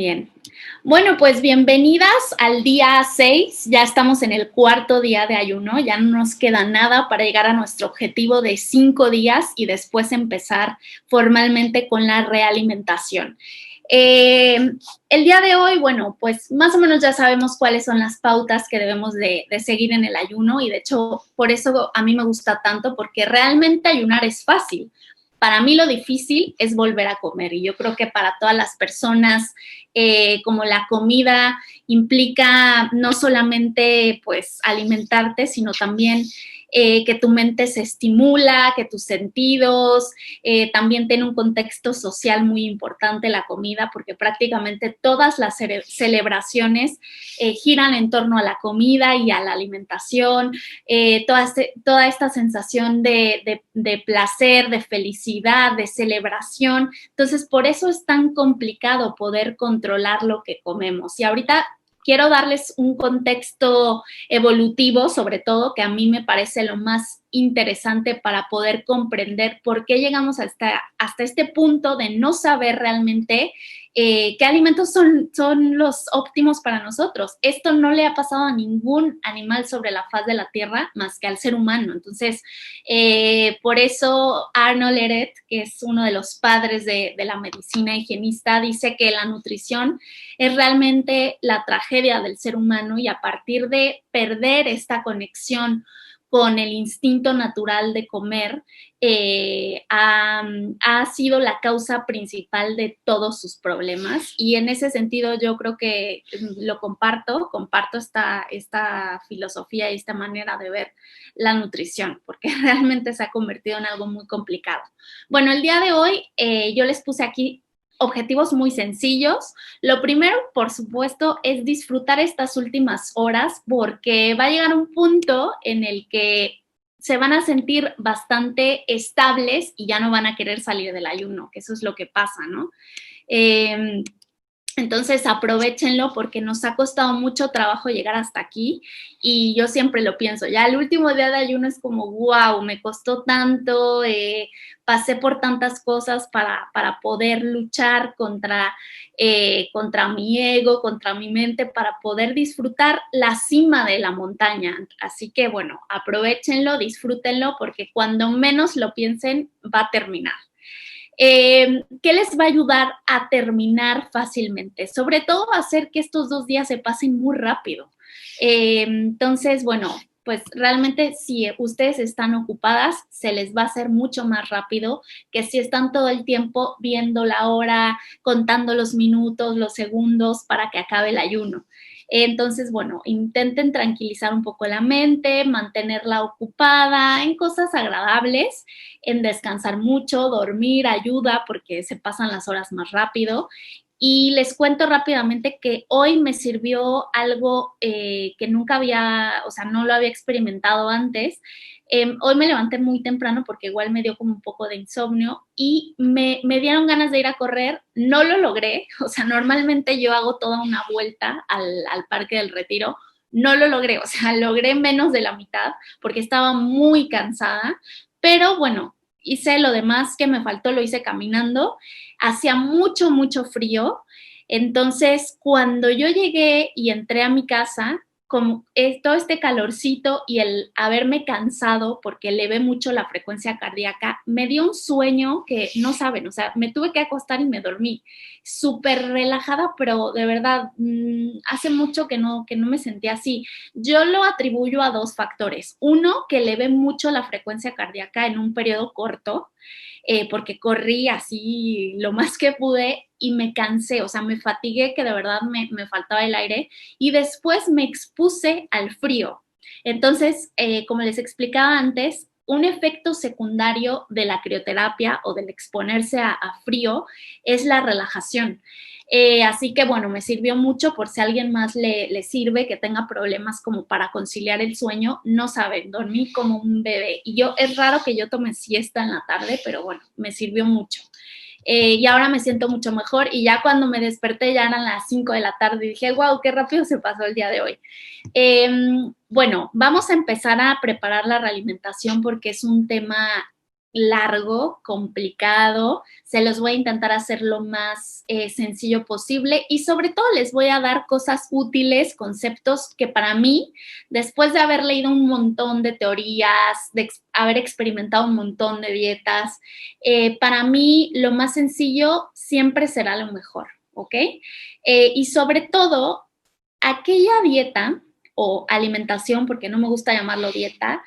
bien. Bueno, pues bienvenidas al día 6. Ya estamos en el cuarto día de ayuno. Ya no nos queda nada para llegar a nuestro objetivo de 5 días y después empezar formalmente con la realimentación. El día de hoy, bueno, pues más o menos ya sabemos cuáles son las pautas que debemos de seguir en el ayuno y de hecho por eso a mí me gusta tanto porque realmente ayunar es fácil. Para mí lo difícil es volver a comer y yo creo que para todas las personas como la comida implica no solamente pues alimentarte, sino también que tu mente se estimula, que tus sentidos, también tiene un contexto social muy importante la comida, porque prácticamente todas las celebraciones giran en torno a la comida y a la alimentación, toda esta sensación de placer, de felicidad, de celebración. Entonces, por eso es tan complicado poder controlar lo que comemos. Y ahorita quiero darles un contexto evolutivo, sobre todo, que a mí me parece lo más interesante para poder comprender por qué llegamos hasta este punto de no saber realmente qué alimentos son los óptimos para nosotros. Esto no le ha pasado a ningún animal sobre la faz de la Tierra más que al ser humano. Entonces, por eso Arnold Ehret, que es uno de los padres de la medicina higienista, dice que la nutrición es realmente la tragedia del ser humano y a partir de perder esta conexión con el instinto natural de comer, ha sido la causa principal de todos sus problemas y en ese sentido yo creo que lo comparto esta filosofía y esta manera de ver la nutrición, porque realmente se ha convertido en algo muy complicado. Bueno, el día de hoy yo les puse aquí objetivos muy sencillos. Lo primero, por supuesto, es disfrutar estas últimas horas porque va a llegar un punto en el que se van a sentir bastante estables y ya no van a querer salir del ayuno, que eso es lo que pasa, ¿no? Entonces aprovéchenlo porque nos ha costado mucho trabajo llegar hasta aquí y yo siempre lo pienso, ya el último día de ayuno es como wow, me costó tanto, pasé por tantas cosas para poder luchar contra mi ego, contra mi mente, para poder disfrutar la cima de la montaña. Así que bueno, aprovéchenlo, disfrútenlo porque cuando menos lo piensen va a terminar. ¿Qué les va a ayudar a terminar fácilmente? Sobre todo hacer que estos 2 días se pasen muy rápido. Entonces, bueno, pues realmente si ustedes están ocupadas, se les va a hacer mucho más rápido que si están todo el tiempo viendo la hora, contando los minutos, los segundos para que acabe el ayuno. Entonces, bueno, intenten tranquilizar un poco la mente, mantenerla ocupada en cosas agradables, en descansar mucho, dormir ayuda porque se pasan las horas más rápido. Y les cuento rápidamente que hoy me sirvió algo que nunca había, o sea, no lo había experimentado antes. Hoy me levanté muy temprano porque igual me dio como un poco de insomnio y me dieron ganas de ir a correr. No lo logré, o sea, normalmente yo hago toda una vuelta al Parque del Retiro. No lo logré, o sea, logré menos de la mitad porque estaba muy cansada, pero bueno, hice lo demás que me faltó, lo hice caminando. Hacía mucho, mucho frío. Entonces, cuando yo llegué y entré a mi casa, como todo este calorcito y el haberme cansado porque elevé mucho la frecuencia cardíaca, me dio un sueño que no saben, o sea, me tuve que acostar y me dormí. Súper relajada, pero de verdad, hace mucho que no me sentía así. Yo lo atribuyo a 2 factores. Uno, que elevé mucho la frecuencia cardíaca en un periodo corto, porque corrí así lo más que pude y me cansé, o sea, me fatigué que de verdad me faltaba el aire y después me expuse al frío. Entonces, como les explicaba antes, un efecto secundario de la crioterapia o del exponerse a frío es la relajación. Así que bueno, me sirvió mucho por si a alguien más le sirve, que tenga problemas como para conciliar el sueño, no saben, dormí como un bebé. Y es raro que yo tome siesta en la tarde, pero bueno, me sirvió mucho. Y ahora me siento mucho mejor y ya cuando me desperté ya eran las 5 de la tarde y dije, wow, qué rápido se pasó el día de hoy. Bueno, vamos a empezar a preparar la realimentación porque es un tema largo, complicado. Se los voy a intentar hacer lo más sencillo posible y sobre todo les voy a dar cosas útiles, conceptos que para mí, después de haber leído un montón de teorías, de haber experimentado un montón de dietas, para mí lo más sencillo siempre será lo mejor, ¿ok? Y sobre todo, aquella dieta o alimentación, porque no me gusta llamarlo dieta,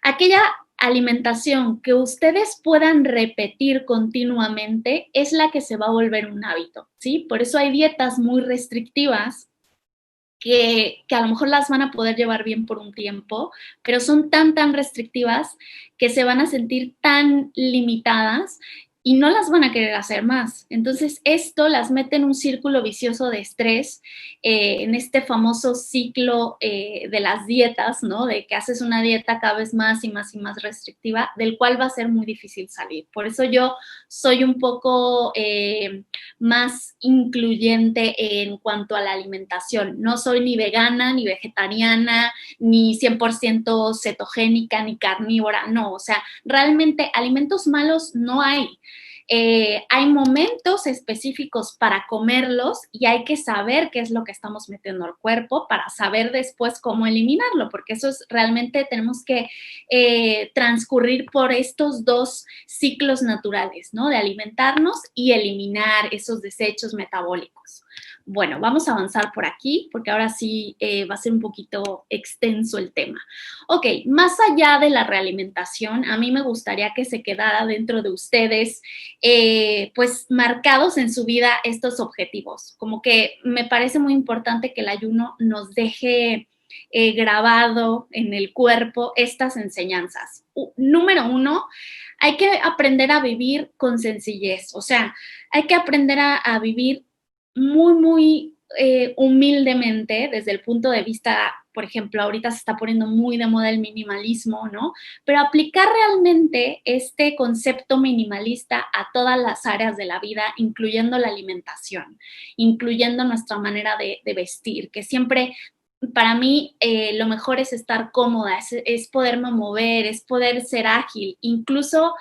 aquella alimentación que ustedes puedan repetir continuamente es la que se va a volver un hábito, ¿sí? Por eso hay dietas muy restrictivas que a lo mejor las van a poder llevar bien por un tiempo, pero son tan restrictivas que se van a sentir tan limitadas y no las van a querer hacer más. Entonces, esto las mete en un círculo vicioso de estrés, en este famoso ciclo de las dietas, ¿no? De que haces una dieta cada vez más y más y más restrictiva, del cual va a ser muy difícil salir. Por eso yo soy un poco más incluyente en cuanto a la alimentación. No soy ni vegana, ni vegetariana, ni 100% cetogénica, ni carnívora, no. O sea, realmente alimentos malos no hay. Hay momentos específicos para comerlos y hay que saber qué es lo que estamos metiendo al cuerpo para saber después cómo eliminarlo, porque eso es realmente tenemos que transcurrir por estos dos ciclos naturales, ¿no? De alimentarnos y eliminar esos desechos metabólicos. Bueno, vamos a avanzar por aquí porque ahora sí va a ser un poquito extenso el tema. Ok, más allá de la realimentación, a mí me gustaría que se quedara dentro de ustedes, pues marcados en su vida estos objetivos. Como que me parece muy importante que el ayuno nos deje grabado en el cuerpo estas enseñanzas. Número uno, hay que aprender a vivir con sencillez, o sea, hay que aprender a vivir muy humildemente desde el punto de vista, por ejemplo, ahorita se está poniendo muy de moda el minimalismo, ¿no? Pero aplicar realmente este concepto minimalista a todas las áreas de la vida, incluyendo la alimentación, incluyendo nuestra manera de vestir, que siempre para mí lo mejor es estar cómoda, es poderme mover, es poder ser ágil. Incluso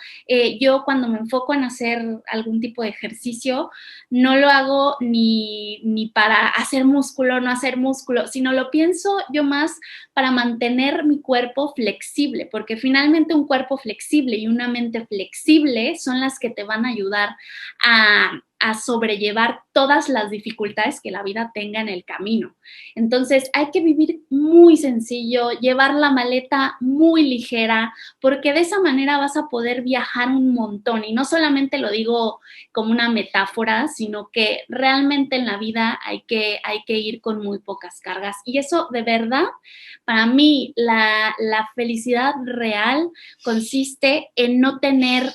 yo cuando me enfoco en hacer algún tipo de ejercicio, no lo hago ni para hacer músculo, no hacer músculo, sino lo pienso yo más para mantener mi cuerpo flexible, porque finalmente un cuerpo flexible y una mente flexible son las que te van a ayudar a sobrellevar todas las dificultades que la vida tenga en el camino. Entonces hay que vivir muy sencillo, llevar la maleta muy ligera, porque de esa manera vas a poder viajar un montón. Y no solamente lo digo como una metáfora, sino que realmente en la vida hay que ir con muy pocas cargas. Y eso de verdad, para mí, la felicidad real consiste en no tener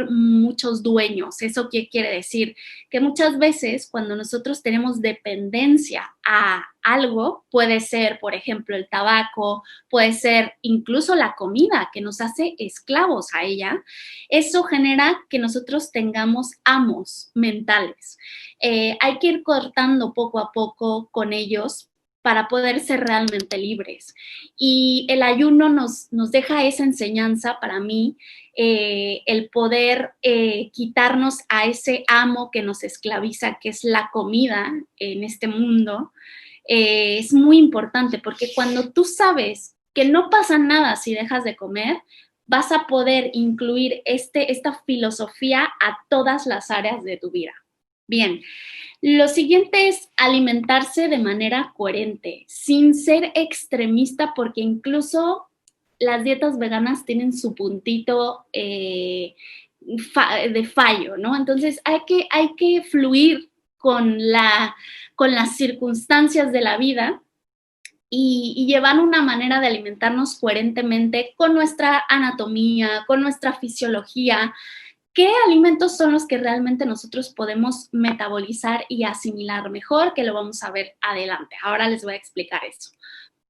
muchos dueños. ¿Eso qué quiere decir? Que muchas veces cuando nosotros tenemos dependencia a algo, puede ser, por ejemplo, el tabaco, puede ser incluso la comida que nos hace esclavos a ella, eso genera que nosotros tengamos amos mentales. Hay que ir cortando poco a poco con ellos para poder ser realmente libres. Y el ayuno nos deja esa enseñanza para mí, el poder quitarnos a ese amo que nos esclaviza, que es la comida en este mundo, es muy importante porque cuando tú sabes que no pasa nada si dejas de comer, vas a poder incluir esta filosofía a todas las áreas de tu vida. Bien, lo siguiente es alimentarse de manera coherente, sin ser extremista, porque incluso las dietas veganas tienen su puntito de fallo, ¿no? Entonces hay que fluir con las circunstancias de la vida y llevar una manera de alimentarnos coherentemente con nuestra anatomía, con nuestra fisiología. ¿Qué alimentos son los que realmente nosotros podemos metabolizar y asimilar mejor? Que lo vamos a ver adelante. Ahora les voy a explicar eso.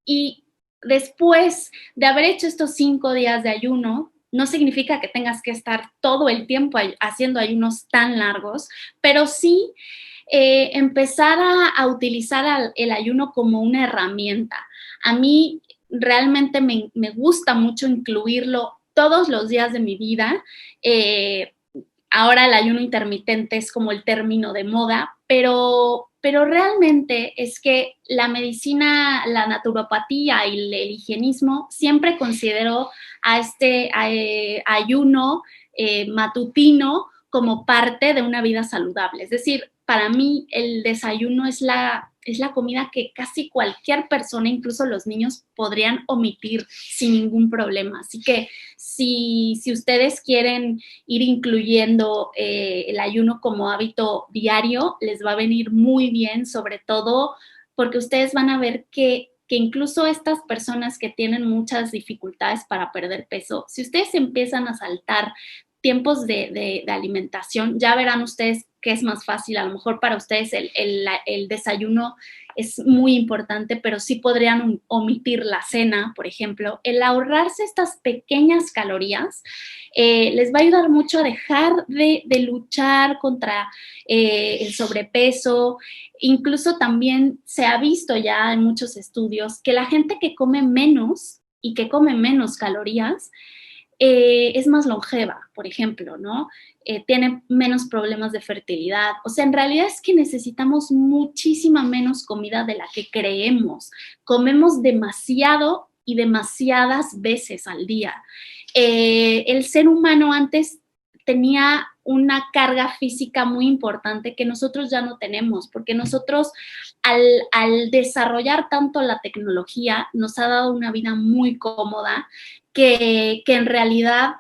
Y después de haber hecho estos 5 días de ayuno, no significa que tengas que estar todo el tiempo haciendo ayunos tan largos, pero sí empezar a utilizar el ayuno como una herramienta. A mí realmente me gusta mucho incluirlo todos los días de mi vida. Ahora el ayuno intermitente es como el término de moda, pero realmente es que la medicina, la naturopatía y el higienismo siempre consideró a este ayuno matutino como parte de una vida saludable. Es decir, para mí el desayuno es la comida que casi cualquier persona, incluso los niños, podrían omitir sin ningún problema. Así que si ustedes quieren ir incluyendo el ayuno como hábito diario, les va a venir muy bien, sobre todo porque ustedes van a ver que incluso estas personas que tienen muchas dificultades para perder peso, si ustedes empiezan a saltar tiempos de alimentación, ya verán ustedes que es más fácil. A lo mejor para ustedes el desayuno es muy importante, pero sí podrían omitir la cena, por ejemplo. El ahorrarse estas pequeñas calorías les va a ayudar mucho a dejar de luchar contra el sobrepeso. Incluso también se ha visto ya en muchos estudios que la gente que come menos y que come menos calorías es más longeva, por ejemplo, ¿no? Tiene menos problemas de fertilidad. O sea, en realidad es que necesitamos muchísima menos comida de la que creemos. Comemos demasiado y demasiadas veces al día. El ser humano antes tenía una carga física muy importante que nosotros ya no tenemos, porque nosotros al desarrollar tanto la tecnología nos ha dado una vida muy cómoda que en realidad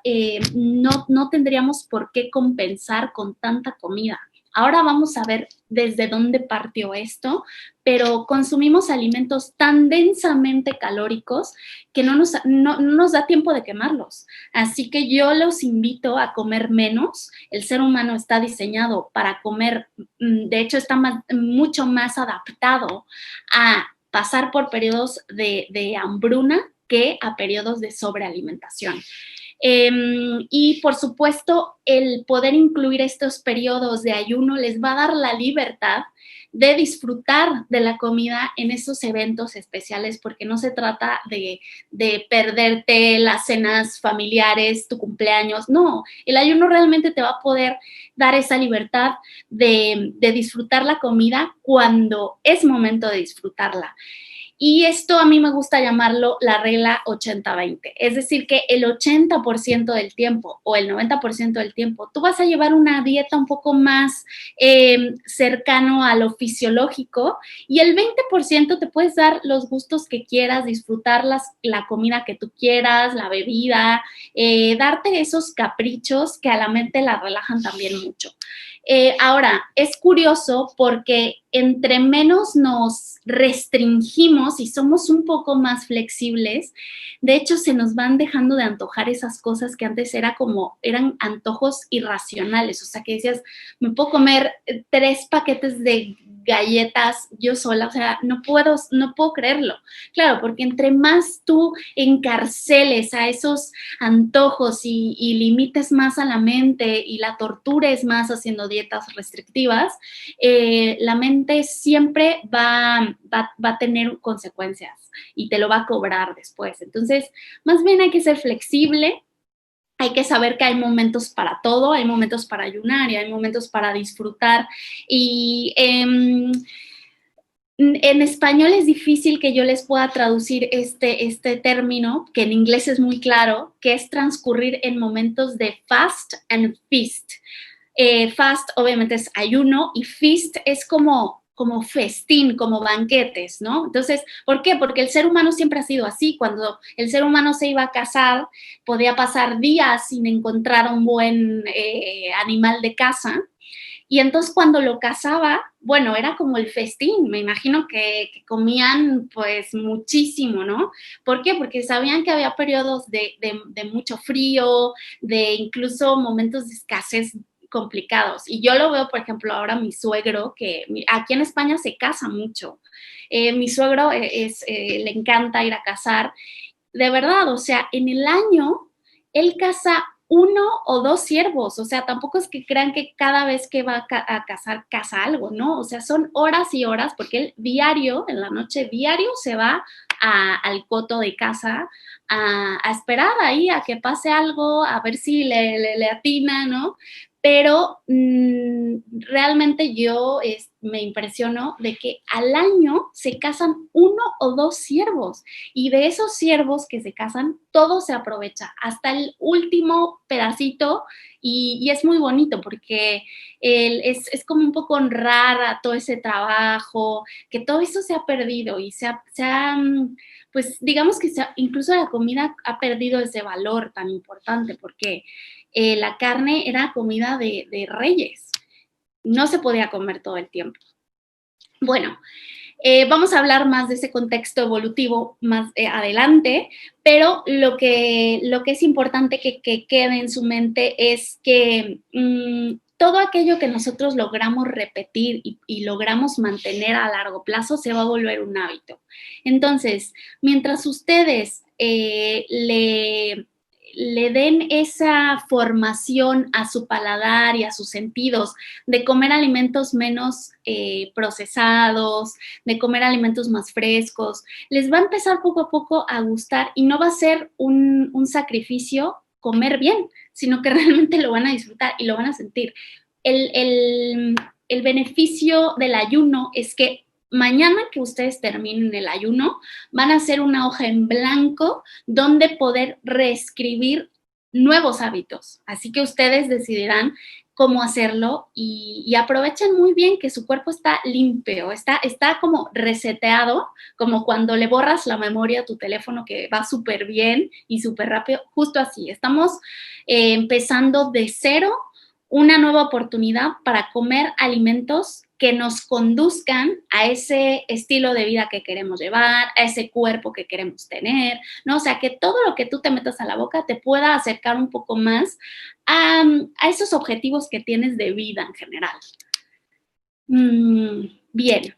no tendríamos por qué compensar con tanta comida. Ahora vamos a ver desde dónde partió esto, pero consumimos alimentos tan densamente calóricos que no nos da tiempo de quemarlos. Así que yo los invito a comer menos. El ser humano está diseñado para comer, de hecho está mucho más adaptado a pasar por periodos de hambruna que a periodos de sobrealimentación. Y por supuesto, el poder incluir estos periodos de ayuno les va a dar la libertad de disfrutar de la comida en esos eventos especiales, porque no se trata de perderte las cenas familiares, tu cumpleaños. No, el ayuno realmente te va a poder dar esa libertad de disfrutar la comida cuando es momento de disfrutarla. Y esto a mí me gusta llamarlo la regla 80-20. Es decir, que el 80% del tiempo o el 90% del tiempo tú vas a llevar una dieta un poco más cercano a lo fisiológico, y el 20% te puedes dar los gustos que quieras, disfrutar la comida que tú quieras, la bebida, darte esos caprichos que a la mente la relajan también mucho. Ahora, es curioso porque entre menos nos restringimos y somos un poco más flexibles, de hecho se nos van dejando de antojar esas cosas que antes eran antojos irracionales. O sea, que decías, me puedo comer 3 paquetes de galletas yo sola, o sea, no puedo creerlo. Claro, porque entre más tú encarceles a esos antojos y limites más a la mente y la tortures más haciendo dietas restrictivas, la mente siempre va a tener consecuencias y te lo va a cobrar después. Entonces, más bien hay que ser flexible. Hay que saber que hay momentos para todo, hay momentos para ayunar y hay momentos para disfrutar. Y en español es difícil que yo les pueda traducir este término, que en inglés es muy claro, que es transcurrir en momentos de fast and feast. Fast obviamente es ayuno y feast es como festín, como banquetes, ¿no? Entonces, ¿por qué? Porque el ser humano siempre ha sido así. Cuando el ser humano se iba a cazar, podía pasar días sin encontrar un buen animal de caza. Y entonces cuando lo cazaba, bueno, era como el festín. Me imagino que comían pues muchísimo, ¿no? ¿Por qué? Porque sabían que había periodos de mucho frío, de incluso momentos de escasez complicados. Y yo lo veo, por ejemplo, ahora mi suegro, que aquí en España se caza mucho. Mi suegro le encanta ir a cazar. De verdad, o sea, en el año él caza uno o dos ciervos, o sea, tampoco es que crean que cada vez que va a cazar, caza algo, ¿no? O sea, son horas y horas, porque él diario, en la noche, diario se va al coto de caza a esperar ahí a que pase algo, a ver si le atina, ¿no? Pero realmente yo me impresiono de que al año se casan uno o dos ciervos y de esos ciervos que se casan, todo se aprovecha, hasta el último pedacito y es muy bonito porque es como un poco honrar a todo ese trabajo, que todo eso se ha perdido y pues digamos que incluso la comida ha perdido ese valor tan importante porque la carne era comida de reyes, no se podía comer todo el tiempo. Bueno, vamos a hablar más de ese contexto evolutivo más adelante, pero lo que es importante que quede en su mente es que todo aquello que nosotros logramos repetir y logramos mantener a largo plazo se va a volver un hábito. Entonces, mientras ustedes le den esa formación a su paladar y a sus sentidos de comer alimentos menos procesados, de comer alimentos más frescos, les va a empezar poco a poco a gustar y no va a ser un sacrificio comer bien, sino que realmente lo van a disfrutar y lo van a sentir. El beneficio del ayuno es que mañana que ustedes terminen el ayuno, van a hacer una hoja en blanco donde poder reescribir nuevos hábitos. Así que ustedes decidirán cómo hacerlo y aprovechen muy bien que su cuerpo está limpio, está como reseteado, como cuando le borras la memoria a tu teléfono que va súper bien y súper rápido, justo así. Estamos empezando de cero una nueva oportunidad para comer alimentos que nos conduzcan a ese estilo de vida que queremos llevar, a ese cuerpo que queremos tener, ¿no? O sea, que todo lo que tú te metas a la boca te pueda acercar un poco más a esos objetivos que tienes de vida en general. Bien.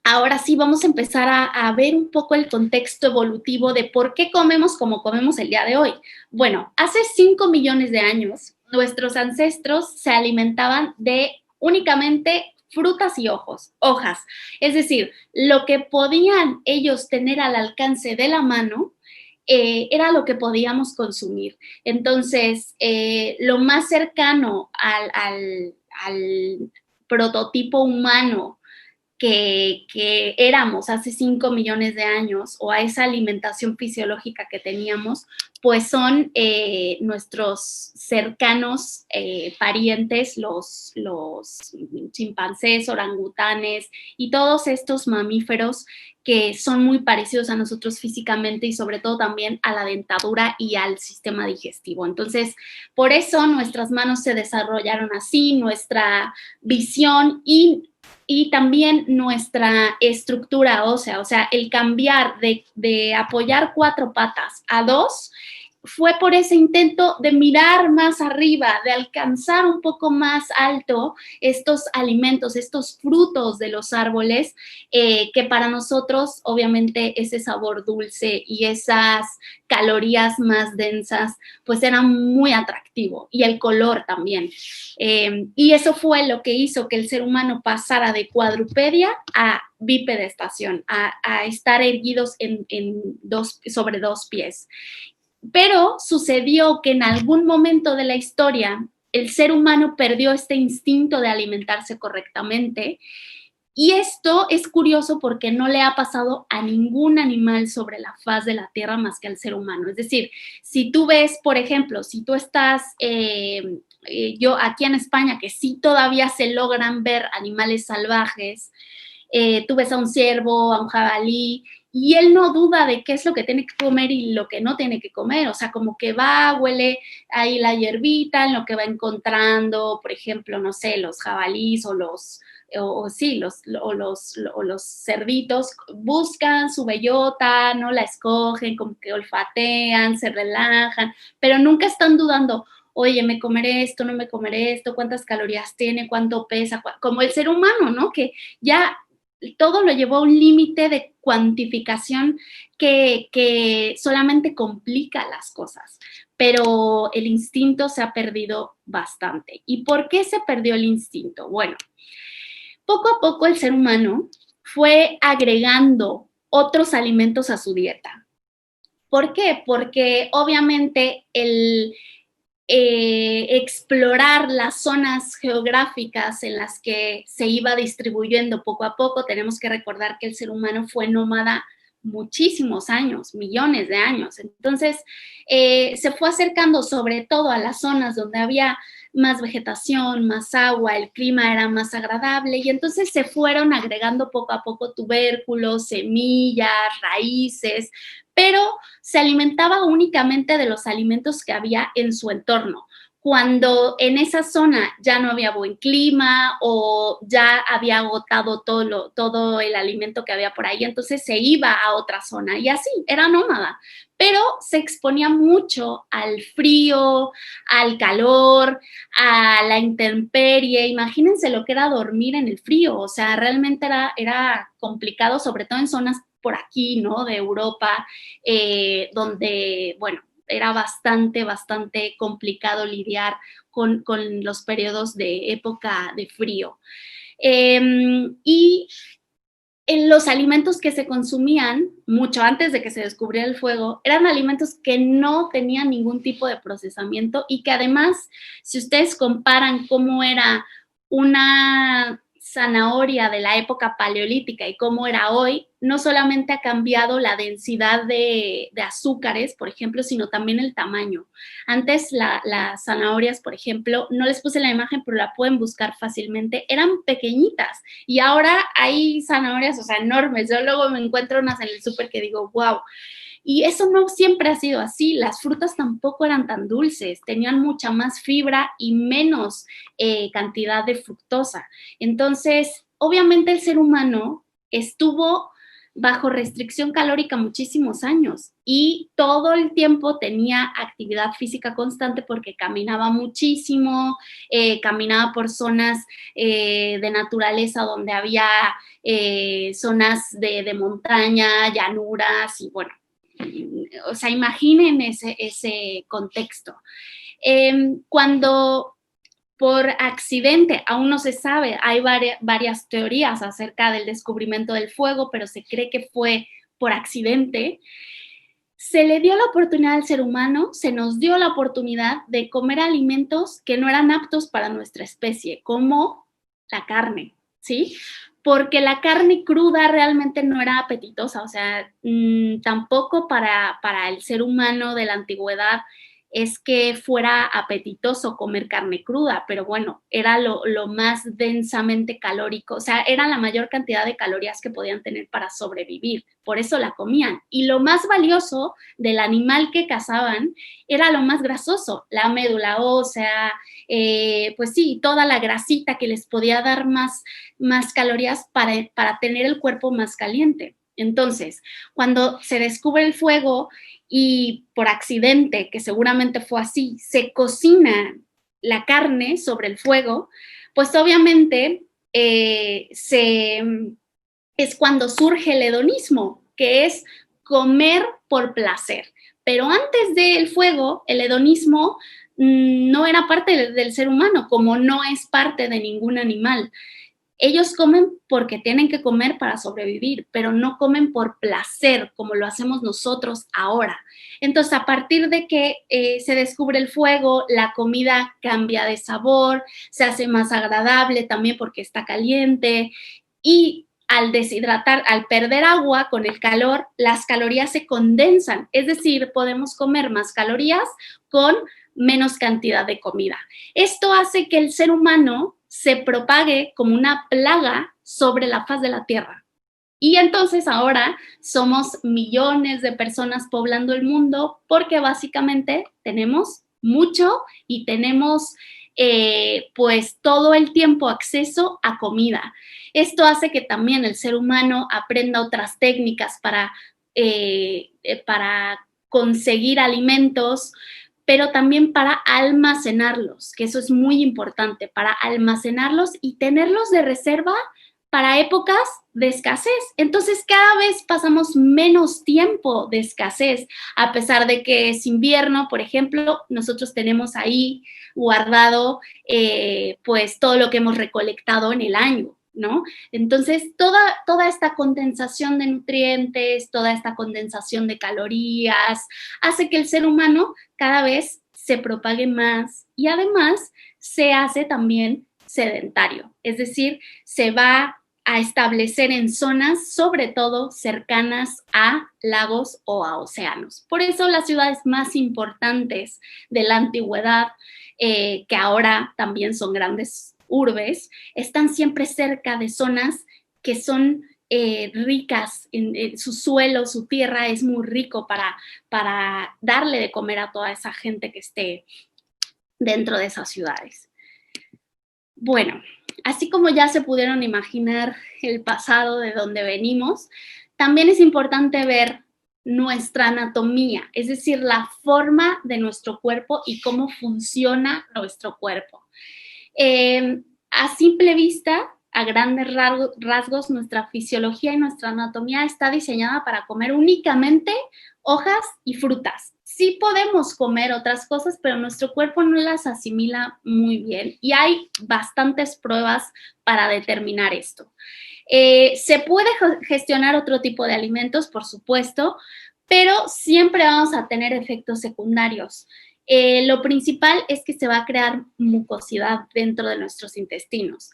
Ahora sí vamos a empezar a ver un poco el contexto evolutivo de por qué comemos como comemos el día de hoy. Bueno, hace 5 millones de años, nuestros ancestros se alimentaban de únicamente frutas y hojas. Es decir, lo que podían ellos tener al alcance de la mano era lo que podíamos consumir. Entonces, lo más cercano al prototipo humano que éramos hace 5 millones de años o a esa alimentación fisiológica que teníamos, pues son nuestros cercanos parientes, los chimpancés, orangutanes y todos estos mamíferos que son muy parecidos a nosotros físicamente y sobre todo también a la dentadura y al sistema digestivo. Entonces, por eso nuestras manos se desarrollaron así, nuestra visión y también nuestra estructura ósea, o sea, el cambiar de apoyar 4 patas a 2 fue por ese intento de mirar más arriba, de alcanzar un poco más alto estos alimentos, estos frutos de los árboles, que para nosotros obviamente ese sabor dulce y esas calorías más densas, pues era muy atractivo y el color también. Y eso fue lo que hizo que el ser humano pasara de cuadrupedia a bipedestación, a estar erguidos sobre 2 pies. Pero sucedió que en algún momento de la historia el ser humano perdió este instinto de alimentarse correctamente y esto es curioso porque no le ha pasado a ningún animal sobre la faz de la Tierra más que al ser humano. Es decir, si tú ves, por ejemplo, si tú estás, yo aquí en España, que sí todavía se logran ver animales salvajes, tú ves a un ciervo, a un jabalí, y él no duda de qué es lo que tiene que comer y lo que no tiene que comer, o sea, como que va, huele ahí la hierbita, en lo que va encontrando, por ejemplo, no sé, los jabalís o los cerditos buscan su bellota, no la escogen, como que olfatean, se relajan, pero nunca están dudando, oye, me comeré esto, no me comeré esto, cuántas calorías tiene, cuánto pesa, como el ser humano, ¿no? Que ya todo lo llevó a un límite de cuantificación que solamente complica las cosas, pero el instinto se ha perdido bastante. ¿Y por qué se perdió el instinto? Bueno, poco a poco el ser humano fue agregando otros alimentos a su dieta. ¿Por qué? Porque obviamente el explorar las zonas geográficas en las que se iba distribuyendo poco a poco, tenemos que recordar que el ser humano fue nómada muchísimos años, millones de años. Entonces, se fue acercando sobre todo a las zonas donde había más vegetación, más agua, el clima era más agradable y entonces se fueron agregando poco a poco tubérculos, semillas, raíces, pero se alimentaba únicamente de los alimentos que había en su entorno. Cuando en esa zona ya no había buen clima o ya había agotado todo el alimento que había por ahí, entonces se iba a otra zona y así, era nómada, pero se exponía mucho al frío, al calor, a la intemperie. Imagínense lo que era dormir en el frío, o sea, realmente era complicado, sobre todo en zonas por aquí, ¿no? De Europa, donde, bueno, era bastante complicado lidiar con los periodos de época de frío. Y en los alimentos que se consumían, mucho antes de que se descubriera el fuego, eran alimentos que no tenían ningún tipo de procesamiento y que además, si ustedes comparan cómo era una zanahoria de la época paleolítica y cómo era hoy, no solamente ha cambiado la densidad de azúcares, por ejemplo, sino también el tamaño. Antes las zanahorias, por ejemplo, no les puse la imagen, pero la pueden buscar fácilmente, eran pequeñitas y ahora hay zanahorias, o sea, enormes. Yo luego me encuentro unas en el súper que digo, wow. Y eso no siempre ha sido así. Las frutas tampoco eran tan dulces, tenían mucha más fibra y menos cantidad de fructosa. Entonces, obviamente el ser humano estuvo bajo restricción calórica muchísimos años y todo el tiempo tenía actividad física constante porque caminaba muchísimo, caminaba por zonas de naturaleza donde había zonas de montaña, llanuras y bueno, o sea, imaginen ese contexto. Cuando por accidente, aún no se sabe, hay varias teorías acerca del descubrimiento del fuego, pero se cree que fue por accidente, se le dio la oportunidad al ser humano, se nos dio la oportunidad de comer alimentos que no eran aptos para nuestra especie, como la carne, ¿sí? Porque la carne cruda realmente no era apetitosa, o sea, tampoco para el ser humano de la antigüedad es que fuera apetitoso comer carne cruda, pero bueno, era lo más densamente calórico, o sea, era la mayor cantidad de calorías que podían tener para sobrevivir, por eso la comían. Y lo más valioso del animal que cazaban era lo más grasoso, la médula ósea, pues sí, toda la grasita que les podía dar más calorías para tener el cuerpo más caliente. Entonces, cuando se descubre el fuego y por accidente, que seguramente fue así, se cocina la carne sobre el fuego, pues obviamente es cuando surge el hedonismo, que es comer por placer. Pero antes del fuego, el hedonismo no era parte del ser humano, como no es parte de ningún animal. Ellos comen porque tienen que comer para sobrevivir, pero no comen por placer como lo hacemos nosotros ahora. Entonces, a partir de que se descubre el fuego, la comida cambia de sabor, se hace más agradable también porque está caliente y al deshidratar, al perder agua con el calor, las calorías se condensan, es decir, podemos comer más calorías con menos cantidad de comida. Esto hace que el ser humano se propague como una plaga sobre la faz de la Tierra. Y entonces ahora somos millones de personas poblando el mundo porque básicamente tenemos mucho y tenemos pues todo el tiempo acceso a comida. Esto hace que también el ser humano aprenda otras técnicas para conseguir alimentos, pero también para almacenarlos, que eso es muy importante, para almacenarlos y tenerlos de reserva para épocas de escasez. Entonces, cada vez pasamos menos tiempo de escasez, a pesar de que es invierno, por ejemplo, nosotros tenemos ahí guardado pues todo lo que hemos recolectado en el año, ¿no? Entonces, toda esta condensación de nutrientes, toda esta condensación de calorías, hace que el ser humano cada vez se propague más y además se hace también sedentario, es decir, se va a establecer en zonas, sobre todo cercanas a lagos o a océanos. Por eso las ciudades más importantes de la antigüedad, que ahora también son grandes urbes, están siempre cerca de zonas que son ricas, en su suelo, su tierra es muy rico para darle de comer a toda esa gente que esté dentro de esas ciudades. Bueno, así como ya se pudieron imaginar el pasado de donde venimos, también es importante ver nuestra anatomía, es decir, la forma de nuestro cuerpo y cómo funciona nuestro cuerpo. A simple vista, a grandes rasgos, nuestra fisiología y nuestra anatomía está diseñada para comer únicamente hojas y frutas. Sí podemos comer otras cosas, pero nuestro cuerpo no las asimila muy bien y hay bastantes pruebas para determinar esto. Se puede gestionar otro tipo de alimentos, por supuesto, pero siempre vamos a tener efectos secundarios. Lo principal es que se va a crear mucosidad dentro de nuestros intestinos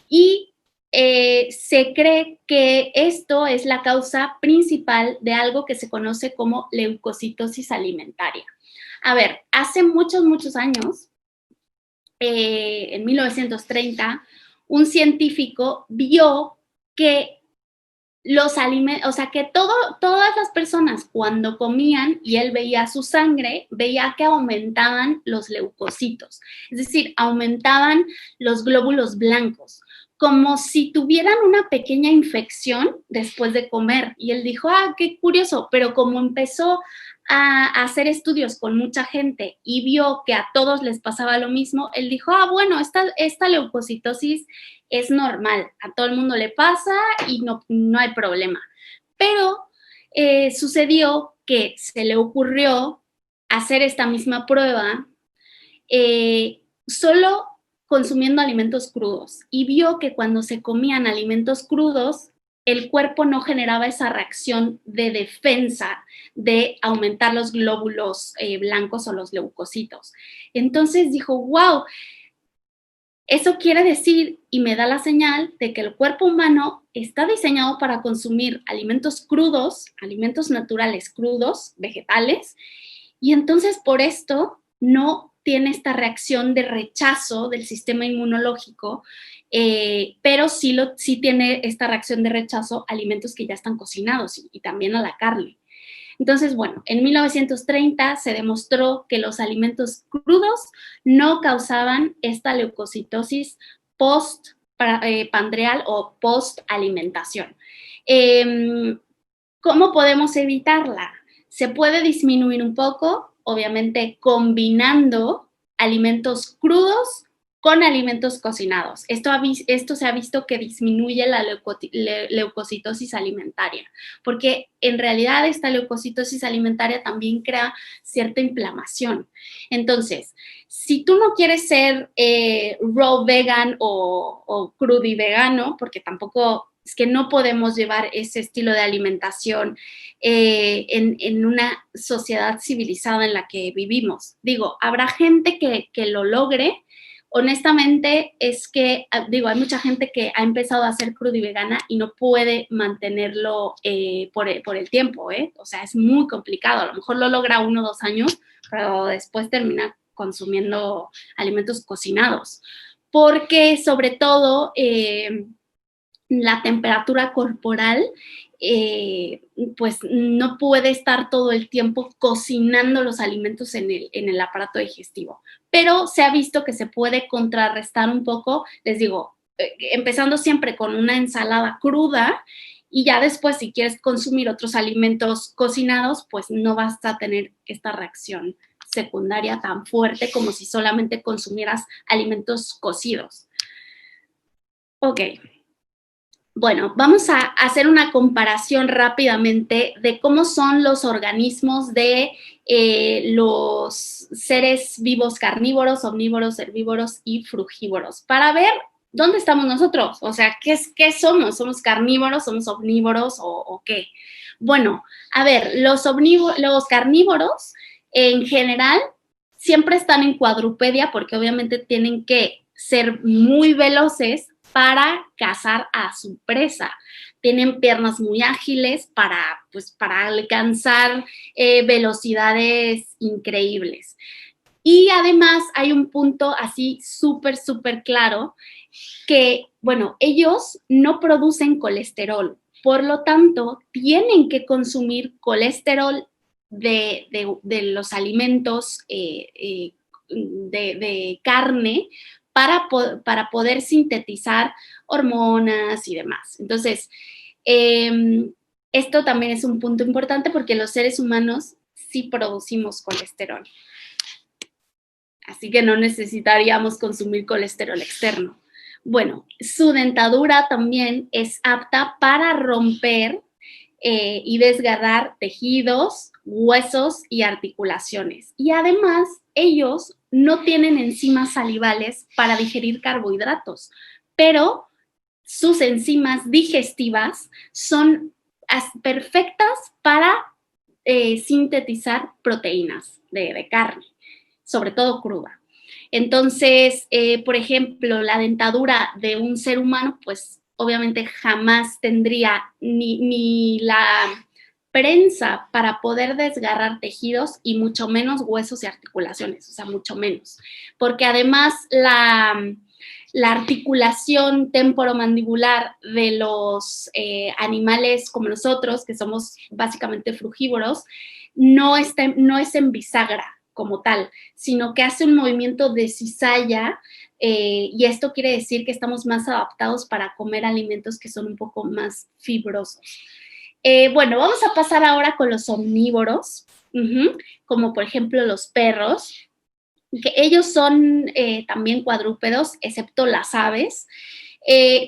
y se cree que esto es la causa principal de algo que se conoce como leucocitosis alimentaria. A ver, hace muchos años, en 1930, un científico vio que los alimentos, o sea, que todas las personas cuando comían y él veía su sangre, veía que aumentaban los leucocitos, es decir, aumentaban los glóbulos blancos, como si tuvieran una pequeña infección después de comer. Y él dijo, qué curioso, pero como empezó a hacer estudios con mucha gente y vio que a todos les pasaba lo mismo, él dijo, bueno, esta leucocitosis es normal, a todo el mundo le pasa y no hay problema. Pero sucedió que se le ocurrió hacer esta misma prueba solo consumiendo alimentos crudos y vio que cuando se comían alimentos crudos, el cuerpo no generaba esa reacción de defensa de aumentar los glóbulos blancos o los leucocitos. Entonces dijo, wow, eso quiere decir y me da la señal de que el cuerpo humano está diseñado para consumir alimentos crudos, alimentos naturales crudos, vegetales, y entonces por esto no tiene esta reacción de rechazo del sistema inmunológico, pero sí tiene esta reacción de rechazo a alimentos que ya están cocinados y también a la carne. Entonces, bueno, en 1930 se demostró que los alimentos crudos no causaban esta leucocitosis post-pandreal o post-alimentación. ¿Cómo podemos evitarla? Se puede disminuir un poco, obviamente combinando alimentos crudos con alimentos cocinados. Esto se ha visto que disminuye la leucocitosis alimentaria, porque en realidad esta leucocitosis alimentaria también crea cierta inflamación. Entonces, si tú no quieres ser raw vegan o crudivegano, porque tampoco es que no podemos llevar ese estilo de alimentación en una sociedad civilizada en la que vivimos. Digo, habrá gente que lo logre. Honestamente, es que, digo, hay mucha gente que ha empezado a ser crudivegana y no puede mantenerlo por el tiempo, O sea, es muy complicado. A lo mejor lo logra 1 o 2 años, pero después termina consumiendo alimentos cocinados. Porque, sobre todo, la temperatura corporal, pues no puede estar todo el tiempo cocinando los alimentos en el aparato digestivo. Pero se ha visto que se puede contrarrestar un poco, les digo, empezando siempre con una ensalada cruda y ya después si quieres consumir otros alimentos cocinados, pues no vas a tener esta reacción secundaria tan fuerte como si solamente consumieras alimentos cocidos. Ok. Bueno, vamos a hacer una comparación rápidamente de cómo son los organismos de los seres vivos carnívoros, omnívoros, herbívoros y frugívoros, para ver dónde estamos nosotros, o sea, ¿qué somos? ¿Somos carnívoros, somos omnívoros o qué? Bueno, a ver, los carnívoros en general siempre están en cuadrupedia porque obviamente tienen que ser muy veloces para cazar a su presa. Tienen piernas muy ágiles para alcanzar velocidades increíbles. Y además hay un punto así súper, súper claro que, bueno, ellos no producen colesterol, por lo tanto, tienen que consumir colesterol de los alimentos de carne para poder sintetizar hormonas y demás. Entonces, esto también es un punto importante porque los seres humanos sí producimos colesterol. Así que no necesitaríamos consumir colesterol externo. Bueno, su dentadura también es apta para romper y desgarrar tejidos, huesos y articulaciones. Y además, ellos no tienen enzimas salivales para digerir carbohidratos, pero sus enzimas digestivas son perfectas para sintetizar proteínas de carne, sobre todo cruda. Entonces, por ejemplo, la dentadura de un ser humano, pues obviamente jamás tendría ni la prensa para poder desgarrar tejidos y mucho menos huesos y articulaciones, o sea, mucho menos. Porque además la articulación temporomandibular de los animales como nosotros, que somos básicamente frugívoros, no es en bisagra como tal, sino que hace un movimiento de cizalla y esto quiere decir que estamos más adaptados para comer alimentos que son un poco más fibrosos. Bueno, vamos a pasar ahora con los omnívoros, como por ejemplo los perros, que ellos son también cuadrúpedos, excepto las aves.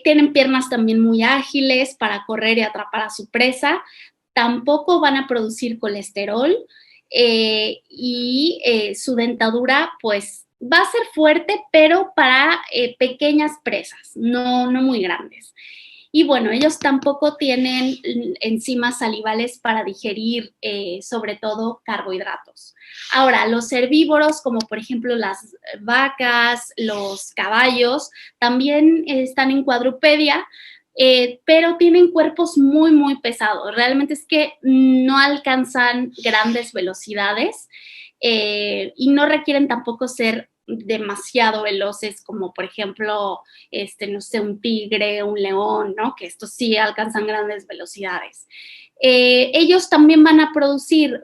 Tienen piernas también muy ágiles para correr y atrapar a su presa. Tampoco van a producir colesterol y su dentadura, pues, va a ser fuerte, pero para pequeñas presas, no muy grandes. Y bueno, ellos tampoco tienen enzimas salivales para digerir sobre todo carbohidratos. Ahora, los herbívoros, como por ejemplo las vacas, los caballos, también están en cuadrupedia, pero tienen cuerpos muy pesados. Realmente es que no alcanzan grandes velocidades y no requieren tampoco ser demasiado veloces como por ejemplo no sé, un tigre, un león, ¿no? Que estos sí alcanzan grandes velocidades. Ellos también van a producir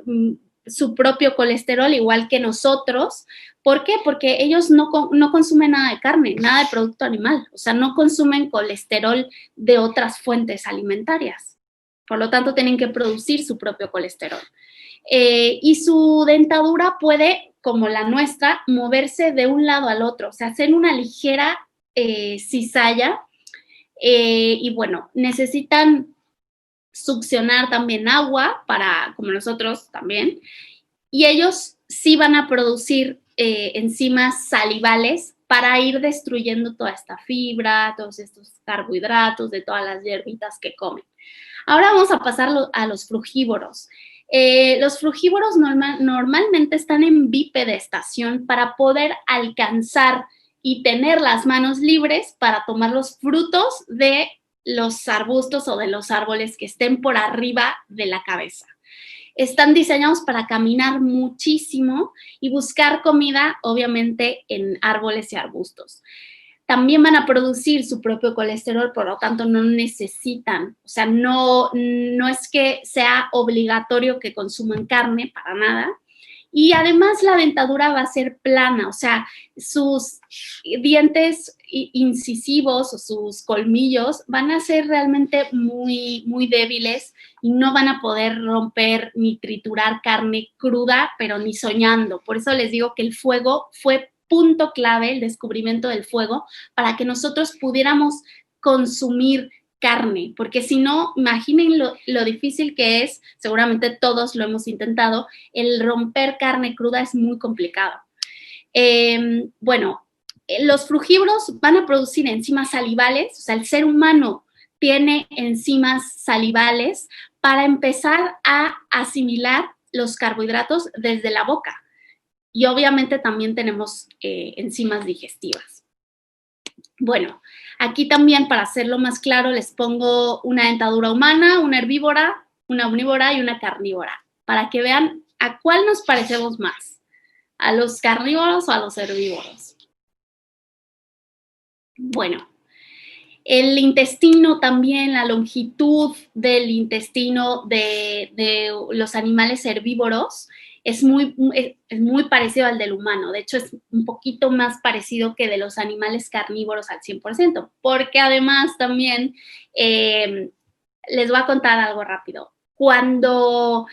su propio colesterol igual que nosotros. ¿Por qué? Porque ellos no consumen nada de carne, nada de producto animal, o sea, no consumen colesterol de otras fuentes alimentarias. Por lo tanto, tienen que producir su propio colesterol. Y su dentadura puede, como la nuestra, moverse de un lado al otro, o sea, hacer una ligera cizalla y bueno, necesitan succionar también agua para, como nosotros también, y ellos sí van a producir enzimas salivales para ir destruyendo toda esta fibra, todos estos carbohidratos de todas las hierbitas que comen. Ahora vamos a pasar a los frugívoros. Los frugívoros normalmente están en bipedestación para poder alcanzar y tener las manos libres para tomar los frutos de los arbustos o de los árboles que estén por arriba de la cabeza. Están diseñados para caminar muchísimo y buscar comida, obviamente, en árboles y arbustos. También van a producir su propio colesterol, por lo tanto no necesitan, o sea, no es que sea obligatorio que consuman carne, para nada. Y además la dentadura va a ser plana, o sea, sus dientes incisivos o sus colmillos van a ser realmente muy débiles y no van a poder romper ni triturar carne cruda, pero ni soñando. Por eso les digo que el fuego fue punto clave, el descubrimiento del fuego, para que nosotros pudiéramos consumir carne, porque si no, imaginen lo difícil que es, seguramente todos lo hemos intentado, el romper carne cruda es muy complicado. Bueno, los frugívoros van a producir enzimas salivales, o sea, el ser humano tiene enzimas salivales para empezar a asimilar los carbohidratos desde la boca. Y obviamente también tenemos enzimas digestivas. Bueno, aquí también para hacerlo más claro les pongo una dentadura humana, una herbívora, una omnívora y una carnívora, para que vean a cuál nos parecemos más, a los carnívoros o a los herbívoros. Bueno, el intestino también, la longitud del intestino de los animales herbívoros es muy parecido al del humano. De hecho, es un poquito más parecido que de los animales carnívoros al 100%, porque además también les voy a contar algo rápido. Cuando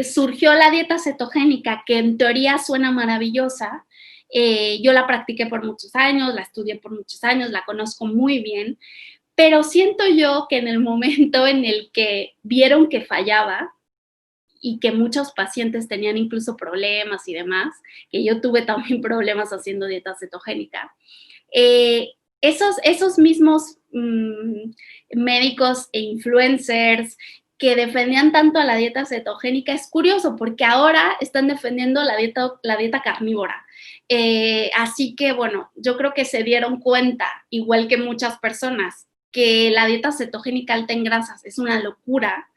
surgió la dieta cetogénica, que en teoría suena maravillosa, yo la practiqué por muchos años, la estudié por muchos años, la conozco muy bien, pero siento yo que en el momento en el que vieron que fallaba y que muchos pacientes tenían incluso problemas y demás, que yo tuve también problemas haciendo dieta cetogénica, esos mismos médicos e influencers que defendían tanto a la dieta cetogénica, es curioso porque ahora están defendiendo la dieta carnívora. Así que, bueno, yo creo que se dieron cuenta, igual que muchas personas, que la dieta cetogénica alta en grasas es una locura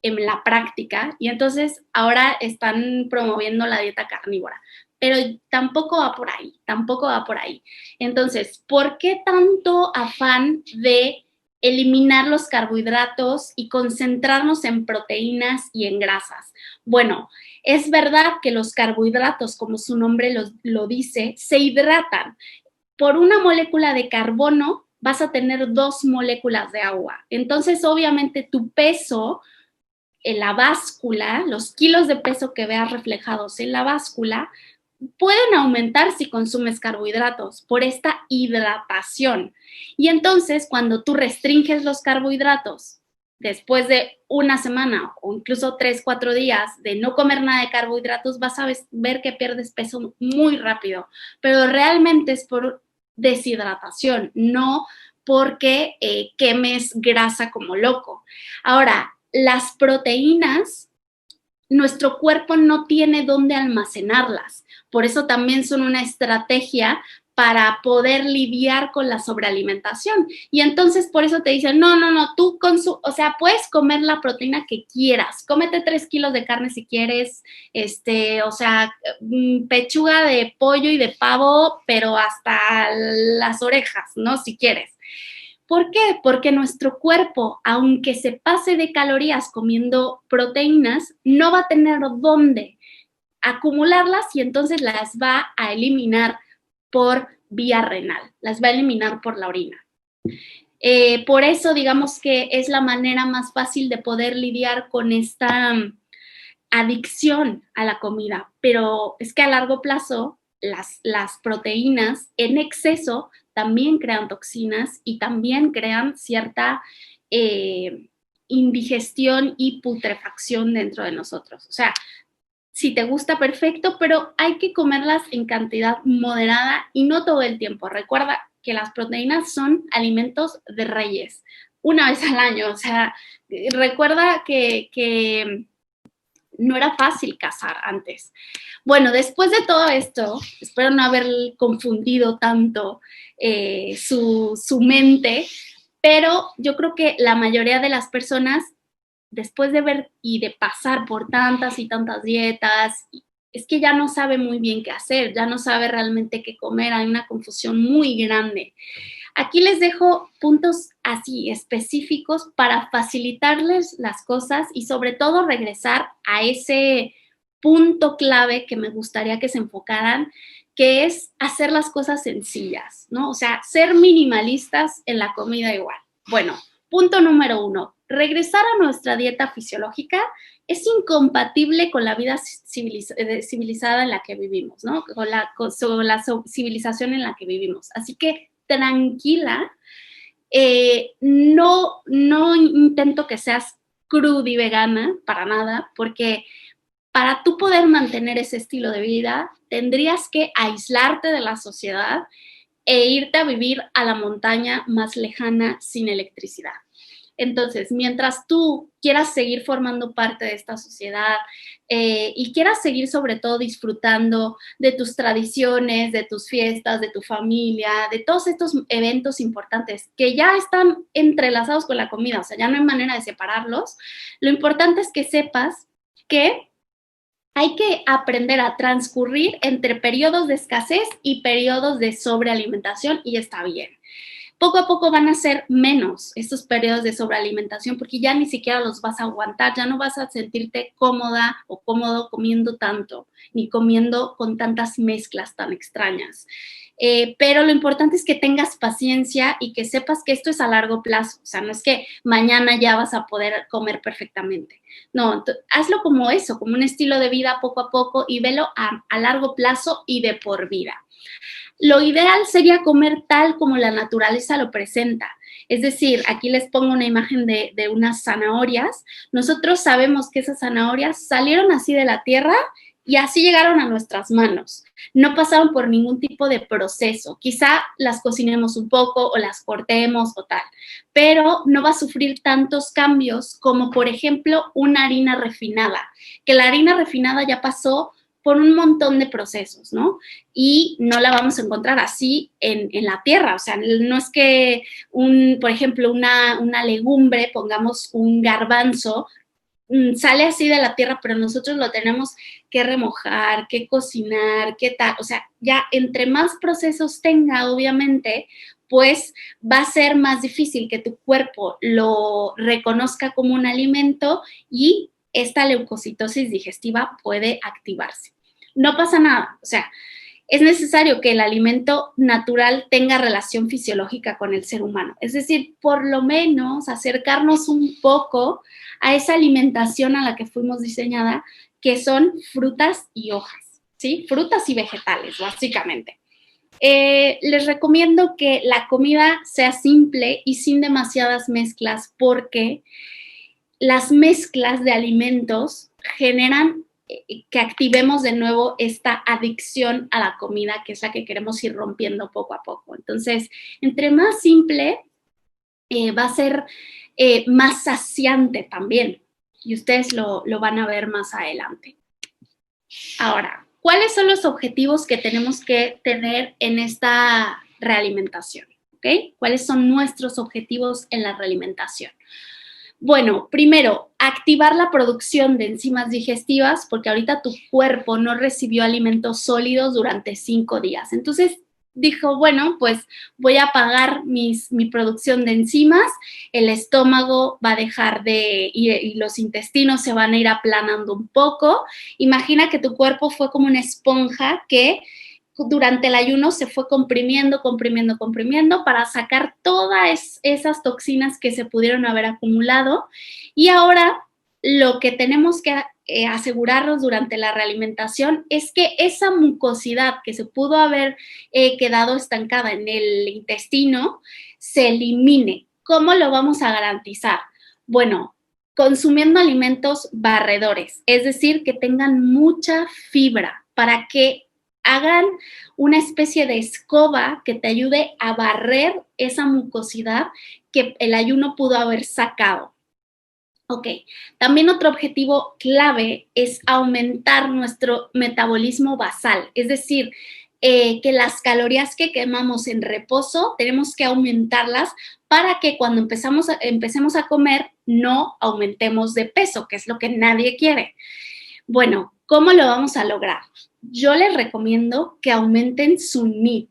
en la práctica y entonces ahora están promoviendo la dieta carnívora. Pero tampoco va por ahí, tampoco va por ahí. Entonces, ¿por qué tanto afán de eliminar los carbohidratos y concentrarnos en proteínas y en grasas? Bueno, es verdad que los carbohidratos, como su nombre lo dice, se hidratan. Por una molécula de carbono vas a tener 2 moléculas de agua. Entonces, obviamente, tu peso en la báscula, los kilos de peso que veas reflejados en la báscula, pueden aumentar si consumes carbohidratos por esta hidratación. Y entonces, cuando tú restringes los carbohidratos, después de una semana o incluso 3, 4 días de no comer nada de carbohidratos, vas a ver que pierdes peso muy rápido. Pero realmente es por deshidratación, no porque quemes grasa como loco. Ahora, las proteínas, nuestro cuerpo no tiene dónde almacenarlas. Por eso también son una estrategia para poder lidiar con la sobrealimentación. Y entonces por eso te dicen, no, tú o sea, puedes comer la proteína que quieras, cómete 3 kilos de carne si quieres, o sea, pechuga de pollo y de pavo, pero hasta las orejas, ¿no? Si quieres. ¿Por qué? Porque nuestro cuerpo, aunque se pase de calorías comiendo proteínas, no va a tener dónde acumularlas y entonces las va a eliminar por vía renal, las va a eliminar por la orina. Por eso digamos que es la manera más fácil de poder lidiar con esta adicción a la comida, pero es que a largo plazo las proteínas en exceso también crean toxinas y también crean cierta indigestión y putrefacción dentro de nosotros. O sea, si te gusta, perfecto, pero hay que comerlas en cantidad moderada y no todo el tiempo. Recuerda que las proteínas son alimentos de reyes, una vez al año. O sea, recuerda que no era fácil cazar antes. Bueno, después de todo esto, espero no haber confundido tanto su mente, pero yo creo que la mayoría de las personas, después de ver y de pasar por tantas y tantas dietas, es que ya no sabe muy bien qué hacer, ya no sabe realmente qué comer, hay una confusión muy grande. Aquí les dejo puntos así específicos para facilitarles las cosas y sobre todo regresar a ese punto clave que me gustaría que se enfocaran, que es hacer las cosas sencillas, ¿no? O sea, ser minimalistas en la comida igual. Bueno, punto número 1, regresar a nuestra dieta fisiológica es incompatible con la vida civilizada en la que vivimos, ¿no? Con la civilización en la que vivimos. Así que tranquila, no intento que seas crudi vegana, para nada, porque para tú poder mantener ese estilo de vida, tendrías que aislarte de la sociedad e irte a vivir a la montaña más lejana sin electricidad. Entonces, mientras tú quieras seguir formando parte de esta sociedad y quieras seguir sobre todo disfrutando de tus tradiciones, de tus fiestas, de tu familia, de todos estos eventos importantes que ya están entrelazados con la comida, o sea, ya no hay manera de separarlos, lo importante es que sepas que hay que aprender a transcurrir entre periodos de escasez y periodos de sobrealimentación y está bien. Poco a poco van a ser menos estos periodos de sobrealimentación porque ya ni siquiera los vas a aguantar, ya no vas a sentirte cómoda o cómodo comiendo tanto, ni comiendo con tantas mezclas tan extrañas. Pero lo importante es que tengas paciencia y que sepas que esto es a largo plazo, o sea, no es que mañana ya vas a poder comer perfectamente. No, hazlo como eso, como un estilo de vida poco a poco y velo a largo plazo y de por vida. Lo ideal sería comer tal como la naturaleza lo presenta. Es decir, aquí les pongo una imagen de unas zanahorias. Nosotros sabemos que esas zanahorias salieron así de la tierra y así llegaron a nuestras manos. No pasaron por ningún tipo de proceso. Quizá las cocinemos un poco o las cortemos o tal, pero no va a sufrir tantos cambios como, por ejemplo, una harina refinada, que la harina refinada ya pasó por un montón de procesos, ¿no? Y no la vamos a encontrar así en la tierra, o sea, no es que, por ejemplo, una legumbre, pongamos un garbanzo, sale así de la tierra, pero nosotros lo tenemos que remojar, que cocinar, que tal, o sea, ya entre más procesos tenga, obviamente, pues va a ser más difícil que tu cuerpo lo reconozca como un alimento y esta leucocitosis digestiva puede activarse. No pasa nada, o sea, es necesario que el alimento natural tenga relación fisiológica con el ser humano. Es decir, por lo menos acercarnos un poco a esa alimentación a la que fuimos diseñada, que son frutas y hojas, ¿sí? Frutas y vegetales, básicamente. Les recomiendo que la comida sea simple y sin demasiadas mezclas porque las mezclas de alimentos generan que activemos de nuevo esta adicción a la comida, que es la que queremos ir rompiendo poco a poco. Entonces, entre más simple, va a ser más saciante también. Y ustedes lo van a ver más adelante. Ahora, ¿cuáles son los objetivos que tenemos que tener en esta realimentación? ¿Okay? ¿Cuáles son nuestros objetivos en la realimentación? Bueno, primero, activar la producción de enzimas digestivas porque ahorita tu cuerpo no recibió alimentos sólidos durante 5 días. Entonces dijo, bueno, pues voy a apagar mi producción de enzimas, el estómago va a dejar de, y los intestinos se van a ir aplanando un poco. Imagina que tu cuerpo fue como una esponja que durante el ayuno se fue comprimiendo para sacar todas esas toxinas que se pudieron haber acumulado. Y ahora lo que tenemos que asegurarnos durante la realimentación es que esa mucosidad que se pudo haber quedado estancada en el intestino se elimine. ¿Cómo lo vamos a garantizar? Bueno, consumiendo alimentos barredores, es decir, que tengan mucha fibra para que hagan una especie de escoba que te ayude a barrer esa mucosidad que el ayuno pudo haber sacado. Ok, también otro objetivo clave es aumentar nuestro metabolismo basal, es decir, que las calorías que quemamos en reposo tenemos que aumentarlas para que cuando empecemos a comer no aumentemos de peso, que es lo que nadie quiere. Bueno, ¿cómo lo vamos a lograr? Yo les recomiendo que aumenten su NEAT.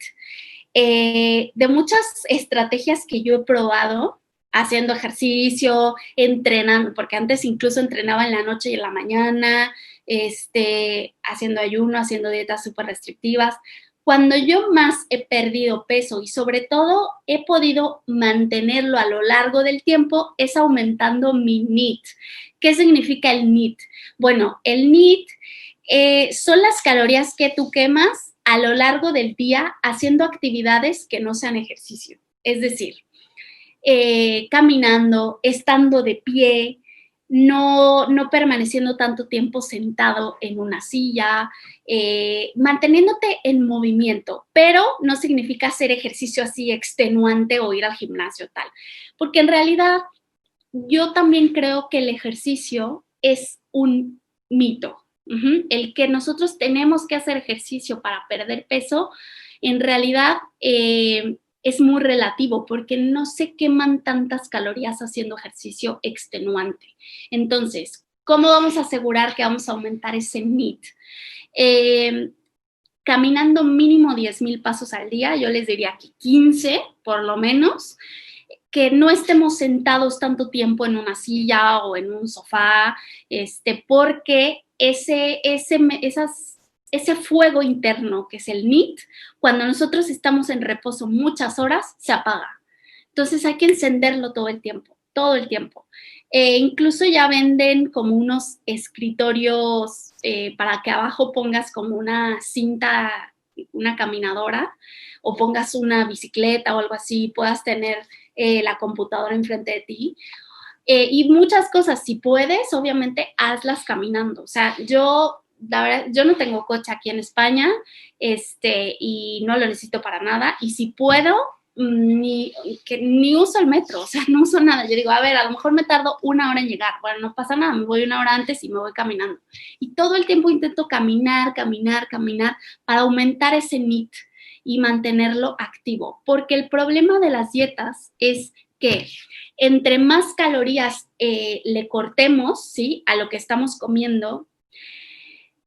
De muchas estrategias que yo he probado, haciendo ejercicio, entrenando, porque antes incluso entrenaba en la noche y en la mañana, haciendo ayuno, haciendo dietas súper restrictivas. Cuando yo más he perdido peso y sobre todo he podido mantenerlo a lo largo del tiempo es aumentando mi NEAT. ¿Qué significa el NEAT? Bueno, el NEAT son las calorías que tú quemas a lo largo del día haciendo actividades que no sean ejercicio. Es decir, caminando, estando de pie, no permaneciendo tanto tiempo sentado en una silla, manteniéndote en movimiento, pero no significa hacer ejercicio así extenuante o ir al gimnasio tal, porque en realidad yo también creo que el ejercicio es un mito. El que nosotros tenemos que hacer ejercicio para perder peso, en realidad es muy relativo porque no se queman tantas calorías haciendo ejercicio extenuante. Entonces, ¿cómo vamos a asegurar que vamos a aumentar ese NEAT? Caminando mínimo 10,000 pasos al día, yo les diría que 15 por lo menos, que no estemos sentados tanto tiempo en una silla o en un sofá, porque ese fuego interno que es el NEAT, cuando nosotros estamos en reposo muchas horas, se apaga. Entonces hay que encenderlo todo el tiempo, todo el tiempo. Incluso ya venden como unos escritorios para que abajo pongas como una cinta, una caminadora, o pongas una bicicleta o algo así, puedas tener la computadora enfrente de ti. Y muchas cosas, si puedes, obviamente, hazlas caminando. O sea, la verdad, yo no tengo coche aquí en España, y no lo necesito para nada. Y si puedo, ni uso el metro, o sea, no uso nada. Yo digo, a ver, a lo mejor me tardo 1 hora en llegar. Bueno, no pasa nada, me voy 1 hora antes y me voy caminando. Y todo el tiempo intento caminar para aumentar ese NEAT y mantenerlo activo. Porque el problema de las dietas es que entre más calorías le cortemos, ¿sí?, a lo que estamos comiendo,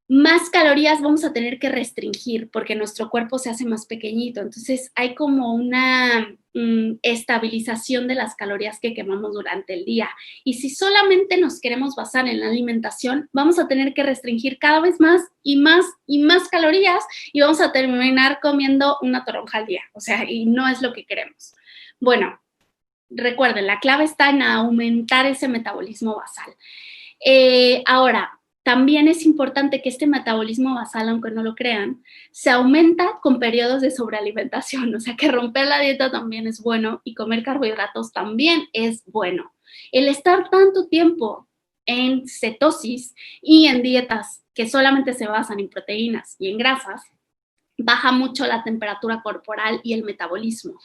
más calorías vamos a tener que restringir porque nuestro cuerpo se hace más pequeñito. Entonces hay como una estabilización de las calorías que quemamos durante el día. Y si solamente nos queremos basar en la alimentación, vamos a tener que restringir cada vez más y más y más calorías y vamos a terminar comiendo una toronja al día. O sea, y no es lo que queremos. Bueno, recuerden, la clave está en aumentar ese metabolismo basal. Ahora, también es importante que este metabolismo basal, aunque no lo crean, se aumenta con periodos de sobrealimentación. O sea, que romper la dieta también es bueno y comer carbohidratos también es bueno. El estar tanto tiempo en cetosis y en dietas que solamente se basan en proteínas y en grasas, baja mucho la temperatura corporal y el metabolismo,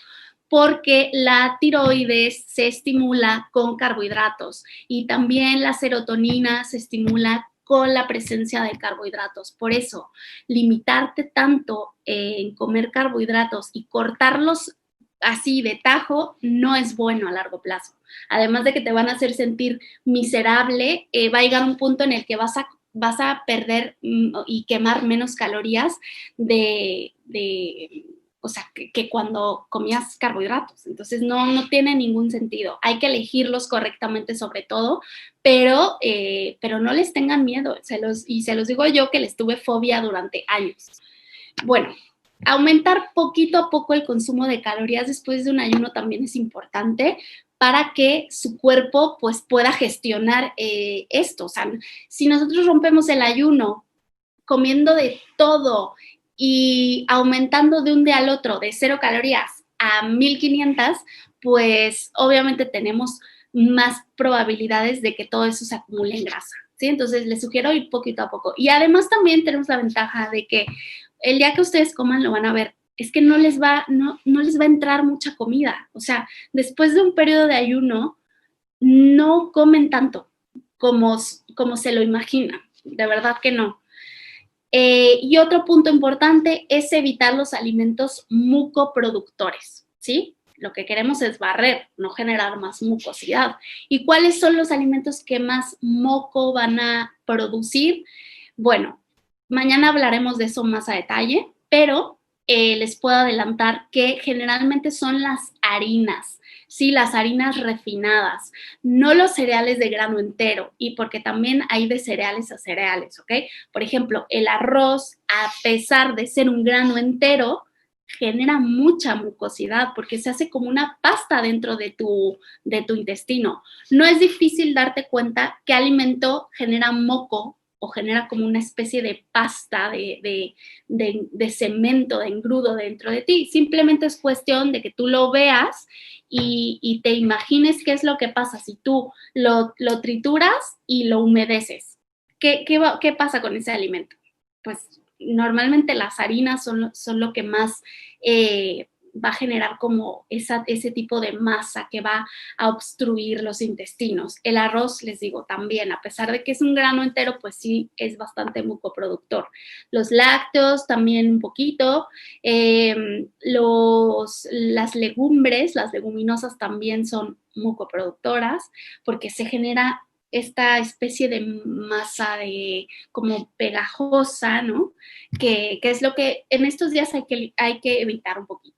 porque la tiroides se estimula con carbohidratos y también la serotonina se estimula con la presencia de carbohidratos. Por eso, limitarte tanto en comer carbohidratos y cortarlos así de tajo no es bueno a largo plazo. Además de que te van a hacer sentir miserable, va a llegar un punto en el que vas a perder y quemar menos calorías o sea, que cuando comías carbohidratos. Entonces, no tiene ningún sentido. Hay que elegirlos correctamente sobre todo, pero no les tengan miedo. Se los digo yo que les tuve fobia durante años. Bueno, aumentar poquito a poco el consumo de calorías después de un ayuno también es importante para que su cuerpo pues pueda gestionar esto. O sea, si nosotros rompemos el ayuno comiendo de todo y aumentando de un día al otro de 0 calorías a 1500, pues obviamente tenemos más probabilidades de que todo eso se acumule en grasa, ¿sí? Entonces les sugiero ir poquito a poco. Y además también tenemos la ventaja de que el día que ustedes coman lo van a ver, es que no les va a entrar mucha comida. O sea, después de un periodo de ayuno, no comen tanto como se lo imaginan. De verdad que no. Y otro punto importante es evitar los alimentos mucoproductores, ¿sí? Lo que queremos es barrer, no generar más mucosidad. ¿Y cuáles son los alimentos que más moco van a producir? Bueno, mañana hablaremos de eso más a detalle, pero les puedo adelantar que generalmente son las harinas, ¿sí? Las harinas refinadas, no los cereales de grano entero, y porque también hay de cereales a cereales, ¿ok? Por ejemplo, el arroz, a pesar de ser un grano entero, genera mucha mucosidad porque se hace como una pasta dentro de tu intestino. No es difícil darte cuenta qué alimento genera moco o genera como una especie de pasta, de cemento, de engrudo dentro de ti. Simplemente es cuestión de que tú lo veas y te imagines qué es lo que pasa si tú lo trituras y lo humedeces. ¿Qué pasa con ese alimento? Pues normalmente las harinas son lo que más va a generar como ese tipo de masa que va a obstruir los intestinos. El arroz, les digo, también, a pesar de que es un grano entero, pues sí es bastante mucoproductor. Los lácteos también un poquito. Las legumbres, las leguminosas también son mucoproductoras porque se genera esta especie de masa de como pegajosa, ¿no? Que es lo que en estos días hay que evitar un poquito.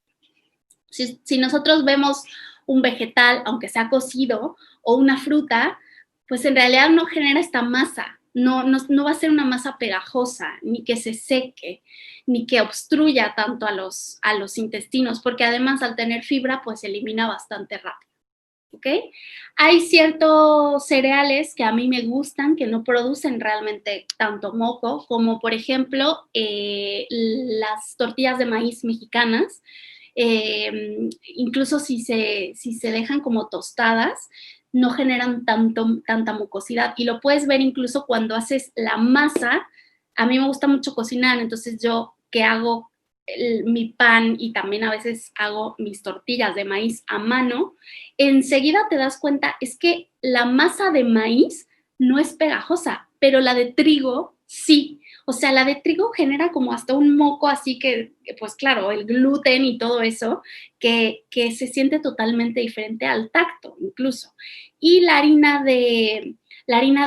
Si nosotros vemos un vegetal, aunque sea cocido, o una fruta, pues en realidad no genera esta masa, no va a ser una masa pegajosa, ni que se seque, ni que obstruya tanto a los intestinos, porque además al tener fibra, pues se elimina bastante rápido. ¿Ok? Hay ciertos cereales que a mí me gustan, que no producen realmente tanto moco, como por ejemplo las tortillas de maíz mexicanas. Incluso si se dejan como tostadas, no generan tanta mucosidad. Y lo puedes ver incluso cuando haces la masa. A mí me gusta mucho cocinar, entonces yo, ¿qué hago? Mi pan y también a veces hago mis tortillas de maíz a mano, enseguida te das cuenta, es que la masa de maíz no es pegajosa, pero la de trigo sí. O sea, la de trigo genera como hasta un moco, así que, pues claro, el gluten y todo eso, que se siente totalmente diferente al tacto, incluso. Y la harina de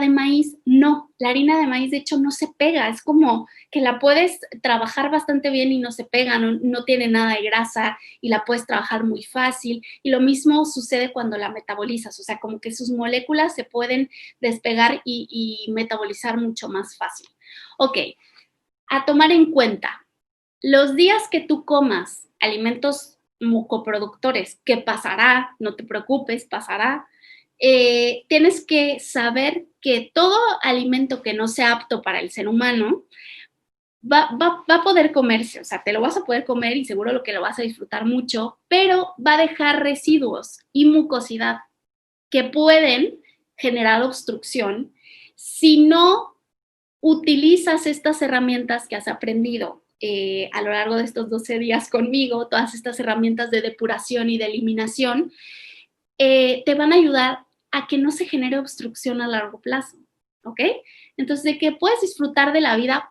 maíz, no, la harina de maíz de hecho no se pega, es como que la puedes trabajar bastante bien y no se pega, no tiene nada de grasa y la puedes trabajar muy fácil. Y lo mismo sucede cuando la metabolizas, o sea, como que sus moléculas se pueden despegar y metabolizar mucho más fácil. Ok, a tomar en cuenta, los días que tú comas alimentos mucoproductores, que pasará, no te preocupes, pasará, tienes que saber que todo alimento que no sea apto para el ser humano va a poder comerse, o sea, te lo vas a poder comer y seguro lo que lo vas a disfrutar mucho, pero va a dejar residuos y mucosidad que pueden generar obstrucción si no utilizas estas herramientas que has aprendido a lo largo de estos 12 días conmigo, todas estas herramientas de depuración y de eliminación, te van a ayudar a que no se genere obstrucción a largo plazo, ¿ok? Entonces, de que puedes disfrutar de la vida,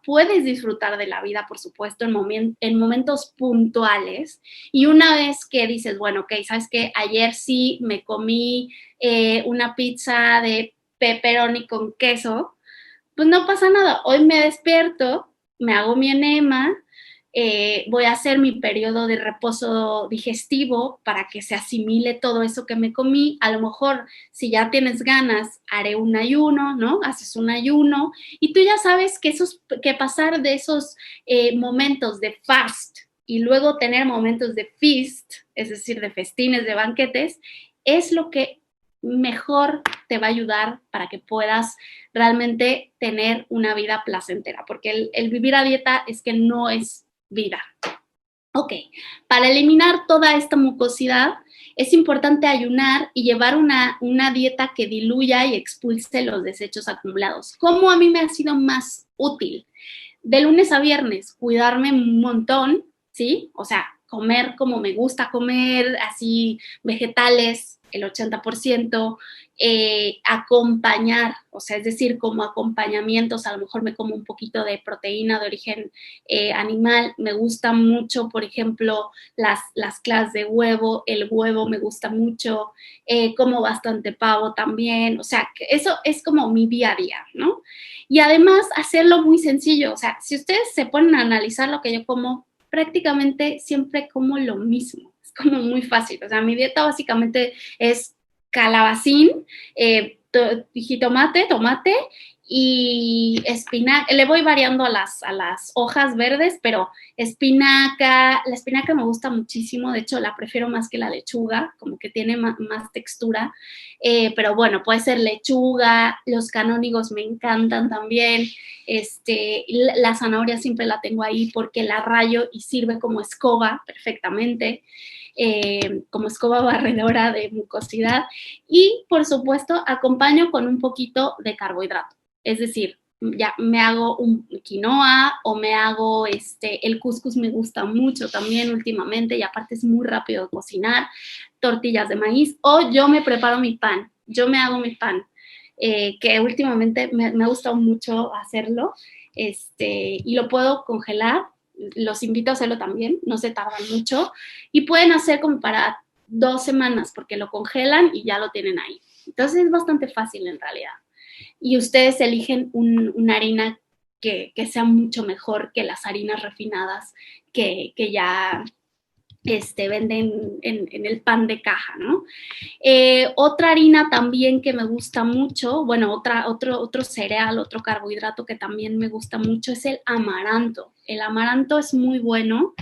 por supuesto, en momentos puntuales. Y una vez que dices, bueno, ok, ¿sabes qué? Ayer sí me comí una pizza de pepperoni con queso, pues no pasa nada. Hoy me despierto, me hago mi enema, voy a hacer mi periodo de reposo digestivo para que se asimile todo eso que me comí. A lo mejor, si ya tienes ganas, haré un ayuno, ¿no? Haces un ayuno y tú ya sabes que pasar de esos momentos de fast y luego tener momentos de feast, es decir, de festines, de banquetes, es lo que mejor te va a ayudar para que puedas realmente tener una vida placentera, porque el vivir a dieta es que no es vida. Ok, para eliminar toda esta mucosidad es importante ayunar y llevar una dieta que diluya y expulse los desechos acumulados. ¿Cómo a mí me ha sido más útil? De lunes a viernes, cuidarme un montón, ¿sí? O sea, comer como me gusta comer, así vegetales, el 80%, acompañar, o sea, es decir, como acompañamientos, a lo mejor me como un poquito de proteína de origen animal, me gusta mucho, por ejemplo, las claras de huevo, el huevo me gusta mucho, como bastante pavo también, o sea, que eso es como mi día a día, ¿no? Y además hacerlo muy sencillo, o sea, si ustedes se ponen a analizar lo que yo como, prácticamente siempre como lo mismo, es como muy fácil, o sea, mi dieta básicamente es calabacín, jitomate, tomate y espinaca, le voy variando a las hojas verdes, pero espinaca, la espinaca me gusta muchísimo, de hecho la prefiero más que la lechuga, como que tiene más textura, pero bueno, puede ser lechuga, los canónigos me encantan también, la zanahoria siempre la tengo ahí porque la rayo y sirve como escoba perfectamente, como escoba barredora de mucosidad, y por supuesto acompaño con un poquito de carbohidrato, es decir, ya me hago un quinoa o me hago el couscous me gusta mucho también últimamente y aparte es muy rápido de cocinar, tortillas de maíz, o yo me preparo mi pan, yo me hago mi pan, que últimamente me ha gustado mucho hacerlo, y lo puedo congelar, los invito a hacerlo también, no se tardan mucho, y pueden hacer como para 2 semanas, porque lo congelan y ya lo tienen ahí. Entonces es bastante fácil en realidad. Y ustedes eligen una harina que sea mucho mejor que las harinas refinadas que ya venden en el pan de caja, ¿no? Otra harina también que me gusta mucho, bueno, otro cereal, otro carbohidrato que también me gusta mucho es el amaranto. El amaranto es muy bueno.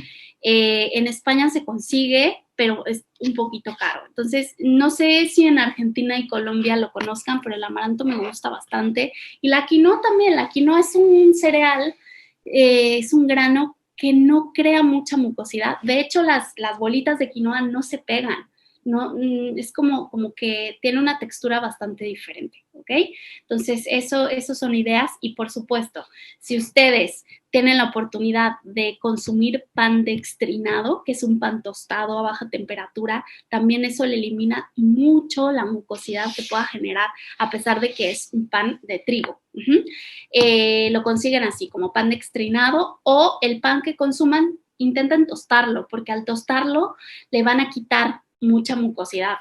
En España se consigue, pero es un poquito caro. Entonces, no sé si en Argentina y Colombia lo conozcan, pero el amaranto me gusta bastante. Y la quinoa también. La quinoa es un cereal, es un grano que no crea mucha mucosidad. De hecho, las bolitas de quinoa no se pegan. No, es como que tiene una textura bastante diferente, ¿ok? Entonces, eso son ideas y por supuesto, si ustedes tienen la oportunidad de consumir pan dextrinado, que es un pan tostado a baja temperatura, también eso le elimina mucho la mucosidad que pueda generar a pesar de que es un pan de trigo. Lo consiguen así, como pan dextrinado, o el pan que consuman, intenten tostarlo, porque al tostarlo le van a quitar mucha mucosidad.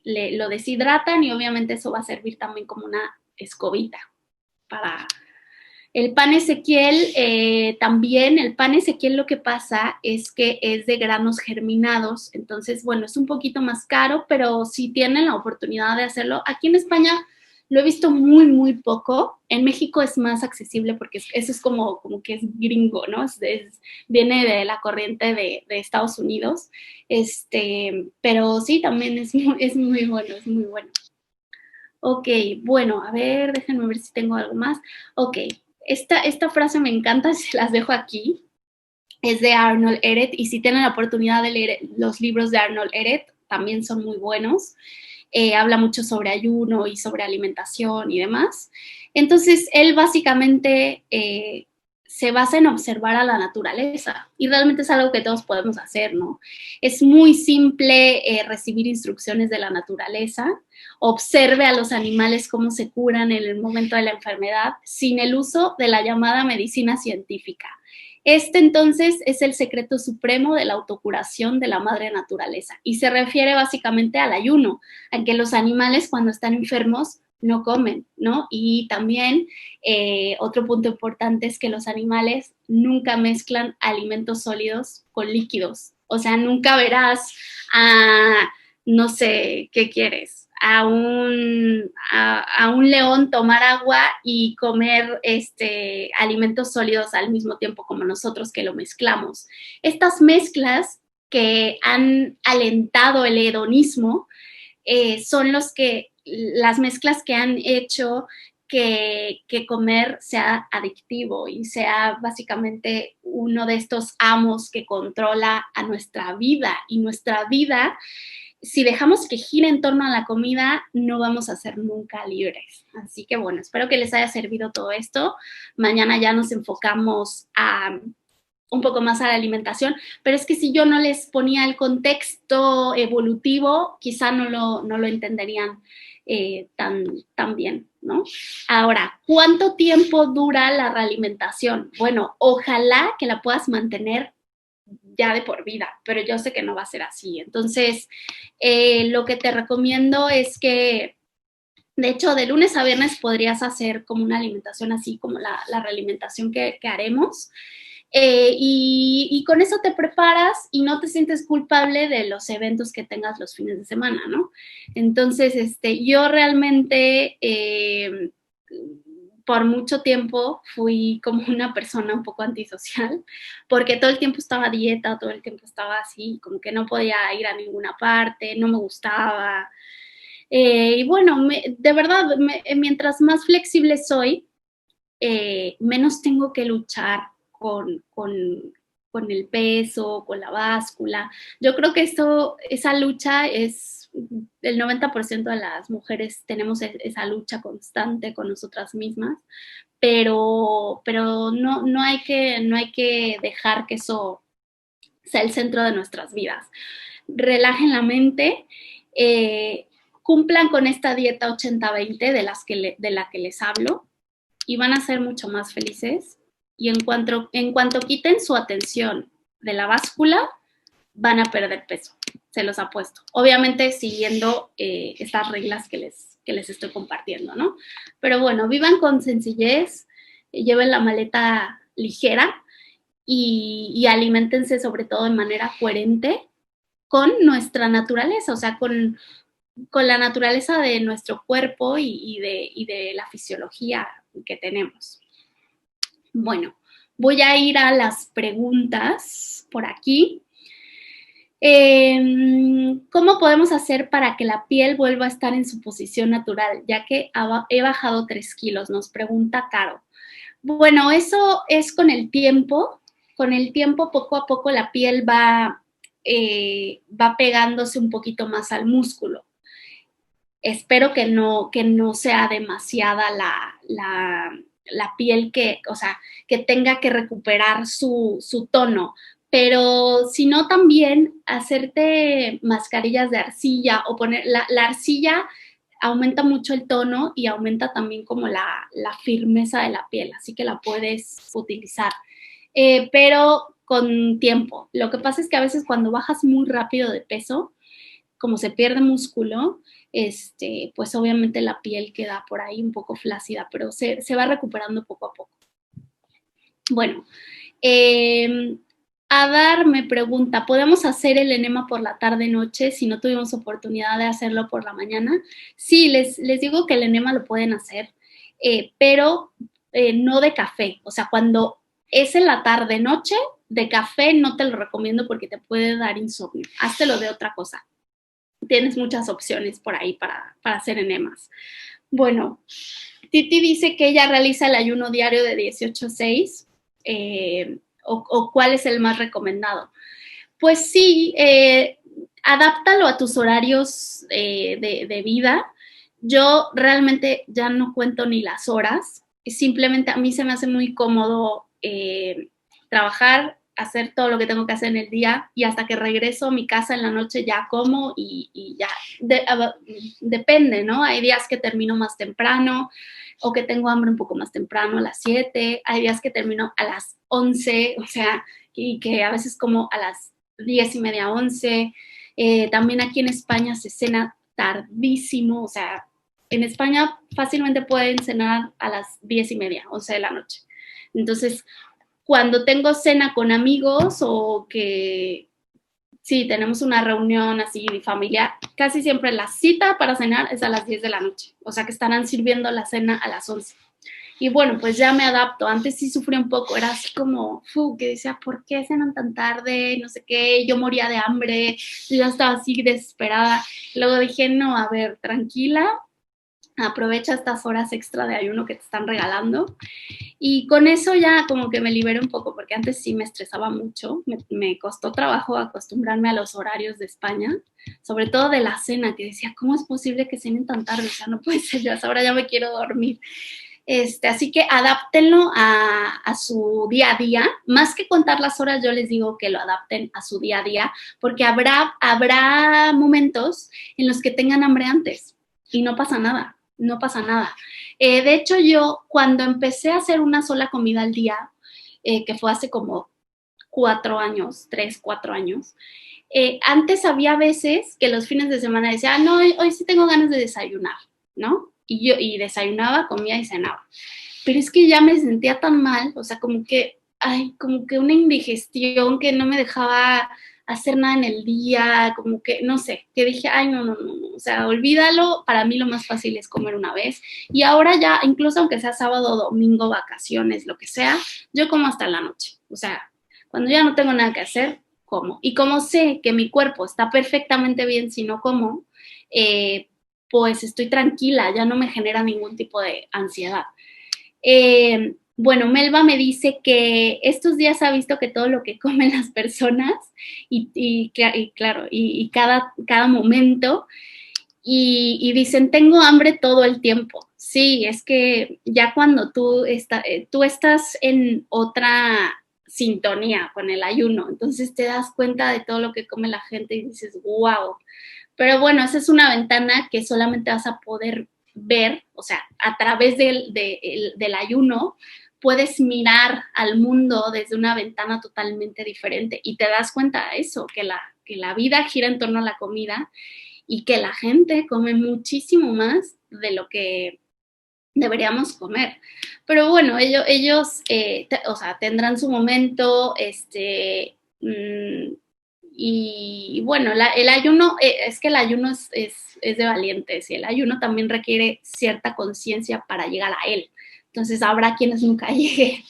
Lo deshidratan y obviamente eso va a servir también como una escobita para el pan Ezequiel. También el pan Ezequiel, lo que pasa es que es de granos germinados, entonces bueno, es un poquito más caro, pero si tienen la oportunidad de hacerlo, aquí en España lo he visto muy, muy poco. En México es más accesible porque eso es como que es gringo, ¿no? Viene de la corriente de Estados Unidos. Pero sí, también es muy bueno, es muy bueno. Ok, bueno, a ver, déjenme ver si tengo algo más. Ok, esta frase me encanta, se las dejo aquí. Es de Arnold Ehret, y si tienen la oportunidad de leer los libros de Arnold Ehret, también son muy buenos. Habla mucho sobre ayuno y sobre alimentación y demás. Entonces, él básicamente se basa en observar a la naturaleza y realmente es algo que todos podemos hacer, ¿no? Es muy simple recibir instrucciones de la naturaleza, observe a los animales cómo se curan en el momento de la enfermedad sin el uso de la llamada medicina científica. Entonces es el secreto supremo de la autocuración de la madre naturaleza y se refiere básicamente al ayuno, a que los animales cuando están enfermos no comen, ¿no? Y también otro punto importante es que los animales nunca mezclan alimentos sólidos con líquidos. O sea, nunca verás a, no sé, ¿qué quieres? A un león tomar agua y comer alimentos sólidos al mismo tiempo como nosotros que lo mezclamos. Estas mezclas que han alentado el hedonismo son las mezclas que han hecho que comer sea adictivo y sea básicamente uno de estos amos que controla a nuestra vida. Y nuestra vida, si dejamos que gire en torno a la comida, no vamos a ser nunca libres. Así que bueno, espero que les haya servido todo esto. Mañana ya nos enfocamos un poco más a la alimentación, pero es que si yo no les ponía el contexto evolutivo, quizá no lo entenderían tan bien, ¿no? Ahora, ¿cuánto tiempo dura la realimentación? Bueno, ojalá que la puedas mantener ya de por vida, pero yo sé que no va a ser así. Entonces, lo que te recomiendo es que, de hecho, de lunes a viernes podrías hacer como una alimentación así, como la realimentación que haremos. Y con eso te preparas y no te sientes culpable de los eventos que tengas los fines de semana, ¿no? Entonces, yo realmente por mucho tiempo fui como una persona un poco antisocial, porque todo el tiempo estaba a dieta, todo el tiempo estaba así, como que no podía ir a ninguna parte, no me gustaba. Y bueno, de verdad, mientras más flexible soy, menos tengo que luchar con el peso, con la báscula. Yo creo que esa lucha es, el 90% de las mujeres tenemos esa lucha constante con nosotras mismas, pero no hay que dejar que eso sea el centro de nuestras vidas. Relajen la mente, eh, cumplan con esta dieta 80-20 de la que les hablo y van a ser mucho más felices. Y en cuanto quiten su atención de la báscula, van a perder peso, se los apuesto. Obviamente siguiendo estas reglas que les estoy compartiendo, ¿no? Pero bueno, vivan con sencillez, lleven la maleta ligera y aliméntense sobre todo de manera coherente con nuestra naturaleza, o sea, con la naturaleza de nuestro cuerpo y de la fisiología que tenemos. Bueno, voy a ir a las preguntas por aquí. ¿Cómo podemos hacer para que la piel vuelva a estar en su posición natural? Ya que he bajado 3 kilos, nos pregunta Caro. Bueno, eso es con el tiempo. Con el tiempo, poco a poco, la piel va pegándose un poquito más al músculo. Espero que no sea demasiada la piel o sea, que tenga que recuperar su tono. Pero si no, también hacerte mascarillas de arcilla o poner la arcilla aumenta mucho el tono y aumenta también como la firmeza de la piel, así que la puedes utilizar. Pero con tiempo. Lo que pasa es que a veces cuando bajas muy rápido de peso, como se pierde músculo, pues obviamente la piel queda por ahí un poco flácida, pero se va recuperando poco a poco. Bueno, Adar me pregunta, ¿podemos hacer el enema por la tarde-noche si no tuvimos oportunidad de hacerlo por la mañana? Sí, les digo que el enema lo pueden hacer, pero no de café. O sea, cuando es en la tarde-noche, de café no te lo recomiendo porque te puede dar insomnio. Háztelo de otra cosa. Tienes muchas opciones por ahí para hacer enemas. Bueno, Titi dice que ella realiza el ayuno diario de 18-6. O cuál es el más recomendado. Pues sí, adáptalo a tus horarios de vida. Yo realmente ya no cuento ni las horas, simplemente a mí se me hace muy cómodo trabajar, hacer todo lo que tengo que hacer en el día y hasta que regreso a mi casa en la noche ya como y ya, depende, ¿no? Hay días que termino más temprano o que tengo hambre un poco más temprano, a las 7, hay días que termino a las 11, o sea, y que a veces como a las 10:30, 11. También aquí en España se cena tardísimo, o sea, en España fácilmente pueden cenar a las 10:30, 11 de la noche. Entonces, cuando tengo cena con amigos o que sí, tenemos una reunión así familiar, casi siempre la cita para cenar es a las 10 de la noche, o sea que estarán sirviendo la cena a las 11. Y bueno, pues ya me adapto. Antes sí sufrí un poco, era así como, que decía, ¿por qué cenan tan tarde? No sé qué, yo moría de hambre, yo ya estaba así desesperada. Luego dije, no, a ver, tranquila, aprovecha estas horas extra de ayuno que te están regalando. Y con eso ya como que me liberé un poco, porque antes sí me estresaba mucho, me costó trabajo acostumbrarme a los horarios de España, sobre todo de la cena, que decía, ¿cómo es posible que cenen tan tarde? O sea, no puede ser, ya ahora ya me quiero dormir. Así que adáptenlo a su día a día. Más que contar las horas, yo les digo que lo adapten a su día a día, porque habrá momentos en los que tengan hambre antes y no pasa nada, no pasa nada. De hecho, yo cuando empecé a hacer una sola comida al día, que fue hace como 4 años, 3, 4 años, antes había veces que los fines de semana decía, no, hoy sí tengo ganas de desayunar, ¿no? Y desayunaba, comía y cenaba. Pero es que ya me sentía tan mal, o sea, como que una indigestión que no me dejaba hacer nada en el día, como que, no sé, que dije, ay, no, no, no, no, o sea, olvídalo, para mí lo más fácil es comer una vez. Y ahora ya, incluso aunque sea sábado, domingo, vacaciones, lo que sea, yo como hasta la noche. O sea, cuando ya no tengo nada que hacer, como. Y como sé que mi cuerpo está perfectamente bien si no como, pues estoy tranquila, ya no me genera ningún tipo de ansiedad. Bueno, Melba me dice que estos días ha visto que todo lo que comen las personas y claro, y cada momento, y dicen, tengo hambre todo el tiempo. Sí, es que ya cuando tú estás en otra sintonía con el ayuno, entonces te das cuenta de todo lo que come la gente y dices, wow. Pero bueno, esa es una ventana que solamente vas a poder ver, o sea, a través del ayuno, puedes mirar al mundo desde una ventana totalmente diferente y te das cuenta de eso, que la vida gira en torno a la comida y que la gente come muchísimo más de lo que deberíamos comer. Pero bueno, o sea, tendrán su momento, y bueno, el ayuno, es que el ayuno es de valientes y el ayuno también requiere cierta conciencia para llegar a él. Entonces habrá quienes nunca lleguen.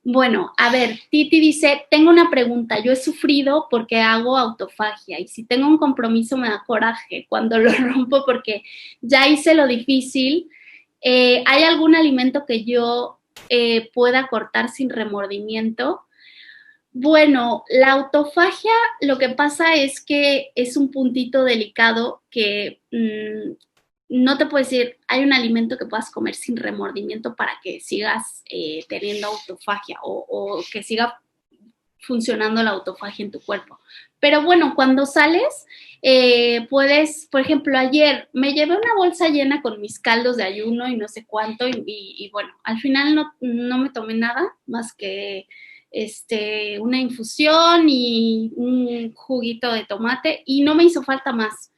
Bueno, a ver, Titi dice, tengo una pregunta, yo he sufrido porque hago autofagia y si tengo un compromiso me da coraje cuando lo rompo porque ya hice lo difícil. ¿Hay algún alimento que yo pueda cortar sin remordimiento? Bueno, la autofagia lo que pasa es que es un puntito delicado que no te puedo decir, hay un alimento que puedas comer sin remordimiento para que sigas teniendo autofagia o que siga funcionando la autofagia en tu cuerpo. Pero bueno, cuando sales, puedes, por ejemplo, ayer me llevé una bolsa llena con mis caldos de ayuno y no sé cuánto, y bueno, al final no me tomé nada más que una infusión y un juguito de tomate y no me hizo falta más.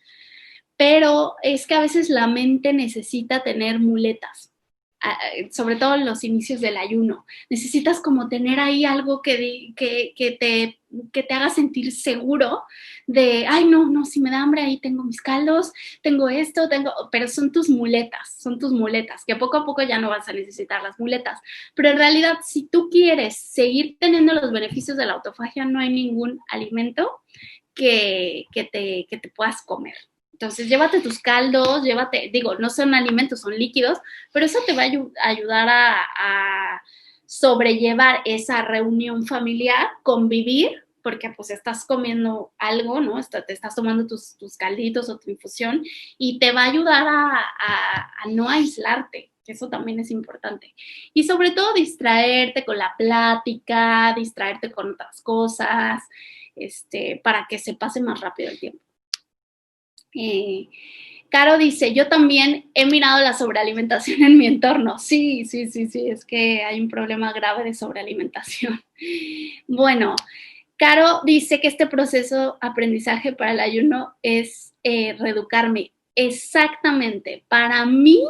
Pero es que a veces la mente necesita tener muletas, sobre todo en los inicios del ayuno. Necesitas como tener ahí algo que te haga sentir seguro de, ay, no, no, si me da hambre, ahí tengo mis caldos, tengo esto, pero son tus muletas, que poco a poco ya no vas a necesitar las muletas. Pero en realidad, si tú quieres seguir teniendo los beneficios de la autofagia, no hay ningún alimento que te puedas comer. Entonces, llévate tus caldos, digo, no son alimentos, son líquidos, pero eso te va a ayudar a sobrellevar esa reunión familiar, convivir, porque pues estás comiendo algo, ¿no? Te estás tomando tus calditos o tu infusión y te va a ayudar a no aislarte, que eso también es importante. Y sobre todo distraerte con la plática, distraerte con otras cosas, para que se pase más rápido el tiempo. Caro dice, yo también he mirado la sobrealimentación en mi entorno. Sí, sí, sí, sí, es que hay un problema grave de sobrealimentación. Bueno, Caro dice que este proceso aprendizaje para el ayuno es reeducarme. Exactamente. Para mí,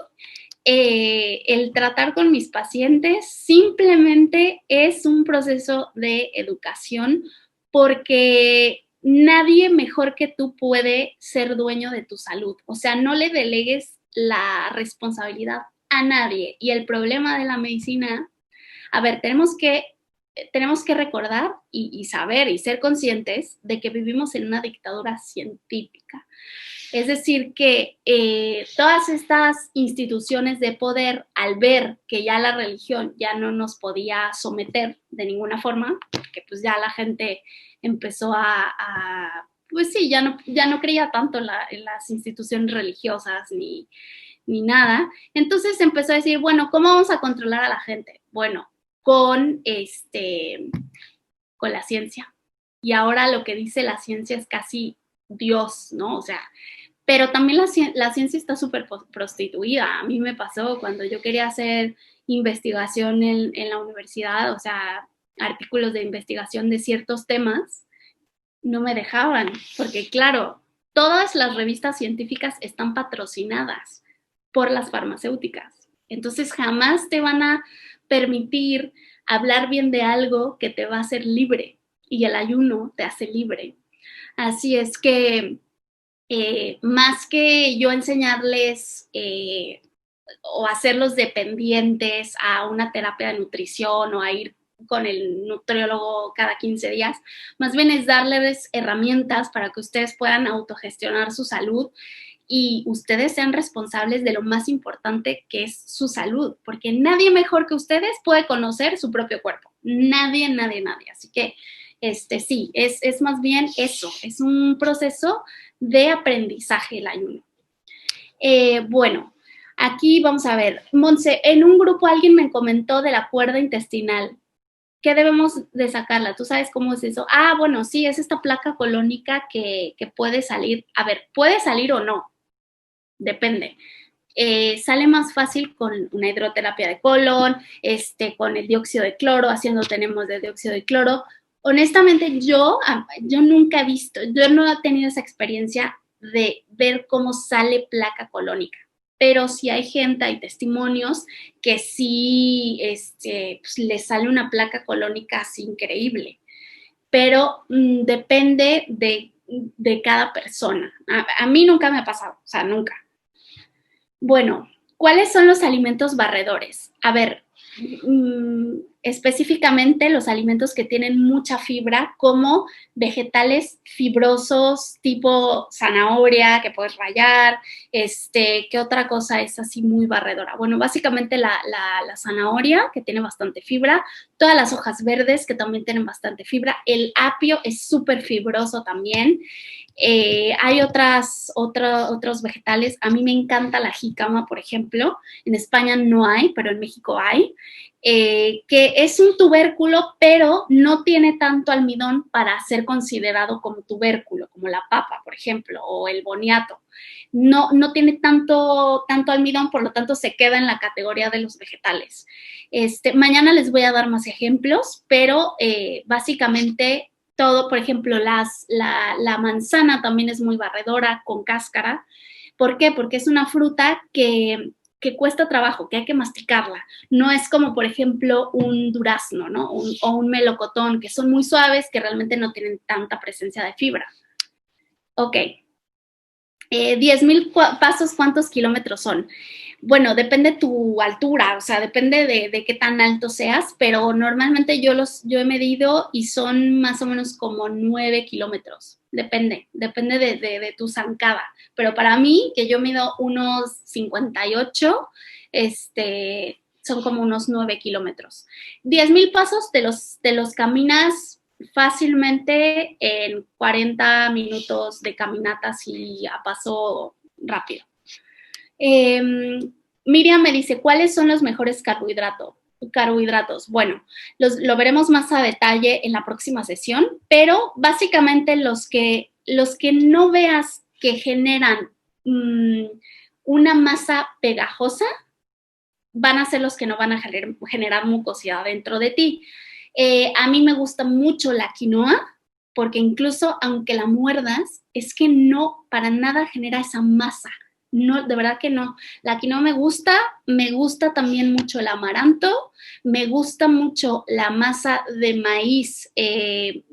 el tratar con mis pacientes simplemente es un proceso de educación porque nadie mejor que tú puede ser dueño de tu salud. O sea, no le delegues la responsabilidad a nadie. Y el problema de la medicina, a ver, tenemos que recordar y saber y ser conscientes de que vivimos en una dictadura científica. Es decir, que todas estas instituciones de poder, al ver que ya la religión ya no nos podía someter de ninguna forma, que pues ya la gente empezó pues sí, ya no creía tanto en las instituciones religiosas ni nada. Entonces empezó a decir, bueno, ¿cómo vamos a controlar a la gente? Bueno, con la ciencia. Y ahora lo que dice la ciencia es casi Dios, ¿no? O sea, pero también la ciencia está súper prostituida. A mí me pasó cuando yo quería hacer investigación en la universidad, o sea, artículos de investigación de ciertos temas, no me dejaban, porque claro, todas las revistas científicas están patrocinadas por las farmacéuticas. Entonces jamás te van a permitir hablar bien de algo que te va a hacer libre. y el ayuno te hace libre. Así es que más que yo enseñarles o hacerlos dependientes a una terapia de nutrición o a ir con el nutriólogo cada 15 días, más bien es darles herramientas para que ustedes puedan autogestionar su salud y ustedes sean responsables de lo más importante que es su salud, porque nadie mejor que ustedes puede conocer su propio cuerpo. Nadie, nadie, nadie. Así que sí, es más bien eso, es un proceso de aprendizaje el ayuno. Bueno, aquí vamos a ver, Monse, en un grupo alguien me comentó de la cuerda intestinal. ¿Qué debemos de sacarla? ¿Tú sabes cómo es eso? Ah, bueno, sí, es esta placa colónica que puede salir. A ver, puede salir o no, depende. Sale más fácil con una hidroterapia de colon, con el dióxido de cloro, haciendo tenemos de dióxido de cloro. Honestamente, yo nunca he visto, yo no he tenido esa experiencia de ver cómo sale placa colónica, pero sí hay gente, hay testimonios que sí pues, les sale una placa colónica así increíble, pero depende de cada persona. A mí nunca me ha pasado, o sea, nunca. Bueno, ¿cuáles son los alimentos barredores? A ver, específicamente los alimentos que tienen mucha fibra, como vegetales fibrosos tipo zanahoria, que puedes rallar, ¿qué otra cosa es así muy barredora? Bueno, básicamente la zanahoria, que tiene bastante fibra, todas las hojas verdes, que también tienen bastante fibra, el apio es súper fibroso también. Hay otros vegetales. A mí me encanta la jícama, por ejemplo. En España no hay, pero en México hay. Que es un tubérculo, pero no tiene tanto almidón para ser considerado como tubérculo, como la papa, por ejemplo, o el boniato. No tiene tanto almidón, por lo tanto se queda en la categoría de los vegetales. Mañana les voy a dar más ejemplos, pero básicamente todo, por ejemplo, la manzana también es muy barredora con cáscara. ¿Por qué? Porque es una fruta que cuesta trabajo, que hay que masticarla. No es como, por ejemplo, un durazno, ¿no? O un melocotón, que son muy suaves, que realmente no tienen tanta presencia de fibra. Ok. 10,000 pasos, ¿cuántos kilómetros son? Bueno, depende tu altura, o sea, depende de qué tan alto seas, pero normalmente yo he medido y son más o menos como 9 kilómetros. Depende de tu zancada. Pero para mí, que yo mido unos 58, son como unos 9 kilómetros. 10,000 pasos te los caminas fácilmente en 40 minutos de caminata así a paso rápido. Miriam me dice, ¿cuáles son los mejores carbohidratos? Bueno, lo veremos más a detalle en la próxima sesión, pero básicamente los que no veas que generan una masa pegajosa van a ser los que no van a generar mucosidad dentro de ti. A mí me gusta mucho la quinoa, porque incluso aunque la muerdas, es que no para nada genera esa masa. No, de verdad que no. La quinoa me gusta también mucho el amaranto, me gusta mucho la masa de maíz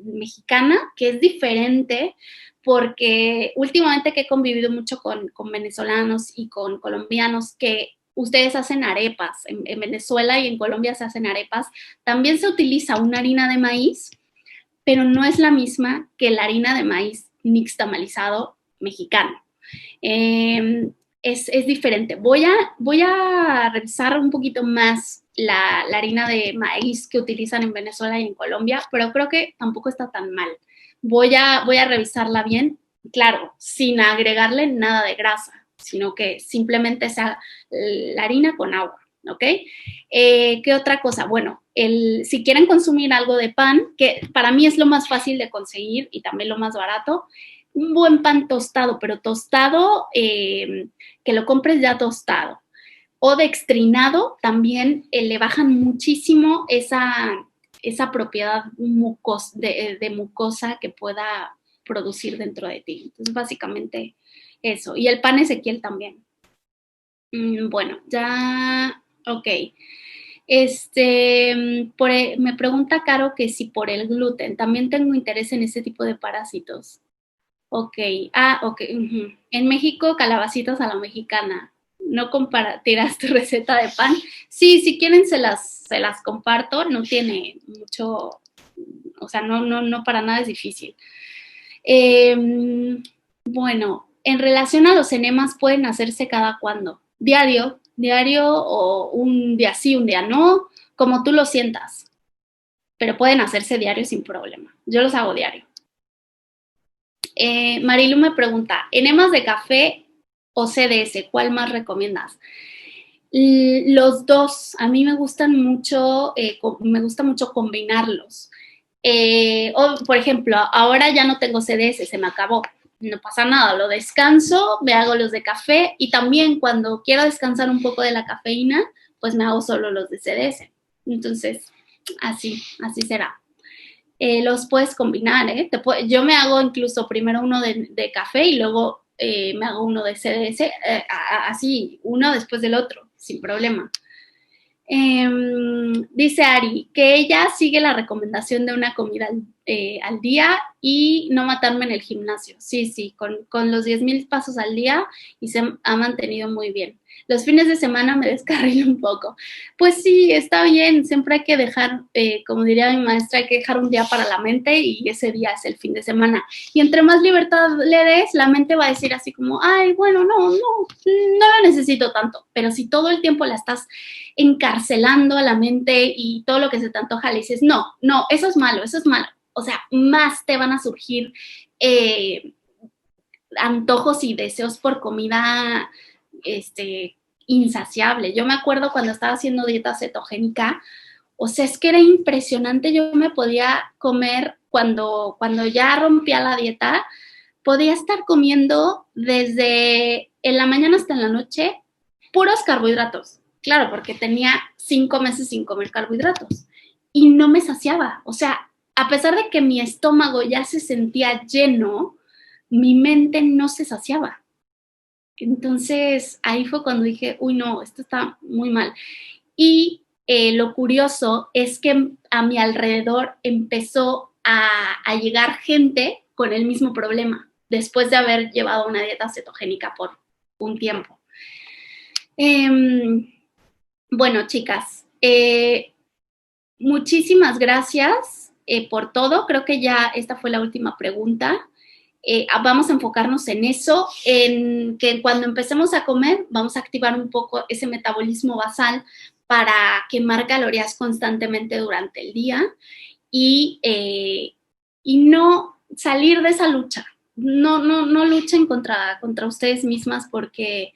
mexicana, que es diferente, porque últimamente que he convivido mucho con venezolanos y con colombianos que ustedes hacen arepas, en Venezuela y en Colombia se hacen arepas, también se utiliza una harina de maíz, pero no es la misma que la harina de maíz nixtamalizado mexicano. Es diferente. Voy a revisar un poquito más la harina de maíz que utilizan en Venezuela y en Colombia, pero creo que tampoco está tan mal. Voy a revisarla bien, claro, sin agregarle nada de grasa, sino que simplemente sea la harina con agua, ¿ok? ¿Qué otra cosa? Bueno, si quieren consumir algo de pan, que para mí es lo más fácil de conseguir y también lo más barato, un buen pan tostado, pero tostado, que lo compres ya tostado. O dextrinado, también le bajan muchísimo esa propiedad de mucosa que pueda producir dentro de ti. Entonces, básicamente eso. Y el pan Ezequiel también. Bueno, ya, ok. Me pregunta Caro que si por el gluten, también tengo interés en ese tipo de parásitos. Ok, ok. En México, calabacitas a la mexicana. ¿No compartirás tu receta de pan? Sí, si quieren se las comparto, no tiene mucho, o sea, no para nada es difícil. Bueno, en relación a los enemas, pueden hacerse cada cuándo. Diario o un día sí, un día no, como tú lo sientas, pero pueden hacerse diario sin problema. Yo los hago diario. Marilu me pregunta, ¿enemas de café o CDS? ¿Cuál más recomiendas? Los dos, a mí me gustan mucho, me gusta mucho combinarlos. Por ejemplo, ahora ya no tengo CDS, se me acabó. No pasa nada, lo descanso, me hago los de café y también cuando quiero descansar un poco de la cafeína, pues me hago solo los de CDS. Entonces, así será. Los puedes combinar, ¿eh? Yo me hago incluso primero uno de café y luego me hago uno de CDS, así, uno después del otro, sin problema. Dice Ari que ella sigue la recomendación de una comida al día y no matarme en el gimnasio. Sí, con los 10,000 pasos al día y se ha mantenido muy bien. Los fines de semana me descarrilo un poco. Pues sí, está bien, siempre hay que dejar, como diría mi maestra, hay que dejar un día para la mente y ese día es el fin de semana. Y entre más libertad le des, la mente va a decir así como, ay, bueno, no lo necesito tanto. Pero si todo el tiempo la estás encarcelando a la mente y todo lo que se te antoja le dices, no, eso es malo. O sea, más te van a surgir antojos y deseos por comida insaciable. Yo me acuerdo cuando estaba haciendo dieta cetogénica, o sea, es que era impresionante, yo me podía comer cuando ya rompía la dieta, podía estar comiendo desde en la mañana hasta en la noche puros carbohidratos. Claro, porque tenía 5 meses sin comer carbohidratos y no me saciaba. O sea, a pesar de que mi estómago ya se sentía lleno, mi mente no se saciaba. Entonces ahí fue cuando dije, uy, no, esto está muy mal. Y lo curioso es que a mi alrededor empezó a llegar gente con el mismo problema, después de haber llevado una dieta cetogénica por un tiempo. Bueno, chicas, muchísimas gracias por todo. Creo que ya esta fue la última pregunta. Vamos a enfocarnos en eso, en que cuando empecemos a comer vamos a activar un poco ese metabolismo basal para quemar calorías constantemente durante el día y no salir de esa lucha. No luchen contra ustedes mismas porque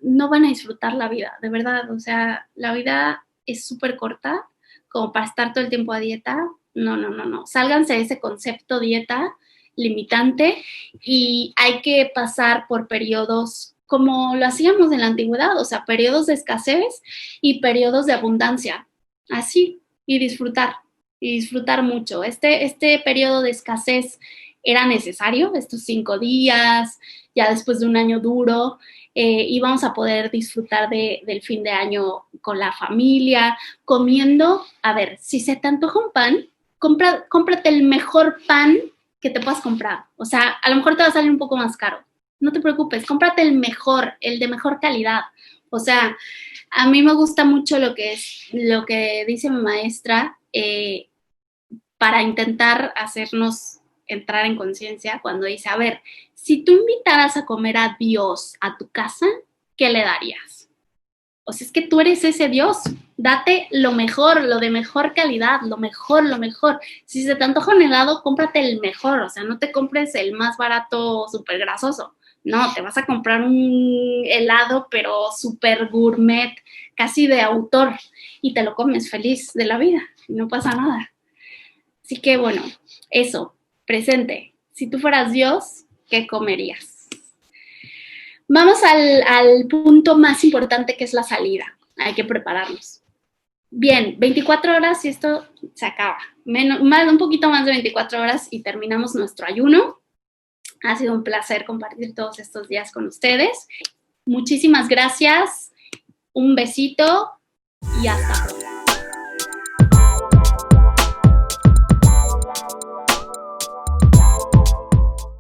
no van a disfrutar la vida, de verdad. O sea, la vida es súper corta como para estar todo el tiempo a dieta. No. Sálganse de ese concepto dieta limitante y hay que pasar por periodos como lo hacíamos en la antigüedad, o sea, periodos de escasez y periodos de abundancia. Así, y disfrutar mucho. Este periodo de escasez era necesario, estos 5 días, ya después de un año duro, y vamos a poder disfrutar del fin de año con la familia, comiendo. A ver, si se te antoja un pan, cómprate el mejor pan que te puedas comprar. O sea, a lo mejor te va a salir un poco más caro. No te preocupes, cómprate el mejor, el de mejor calidad. O sea, a mí me gusta mucho lo que dice mi maestra para intentar hacernos entrar en conciencia cuando dice, a ver, si tú invitaras a comer a Dios a tu casa, ¿qué le darías? O sea, es que tú eres ese Dios, date lo mejor, lo de mejor calidad, lo mejor. Si se te antoja un helado, cómprate el mejor, o sea, no te compres el más barato, súper grasoso. No, te vas a comprar un helado, pero súper gourmet, casi de autor, y te lo comes feliz de la vida, y no pasa nada. Así que bueno, eso, presente. Si tú fueras Dios, ¿qué comerías? Vamos al punto más importante que es la salida. Hay que prepararnos. Bien, 24 horas y esto se acaba. Un poquito más de 24 horas y terminamos nuestro ayuno. Ha sido un placer compartir todos estos días con ustedes. Muchísimas gracias. Un besito y hasta pronto.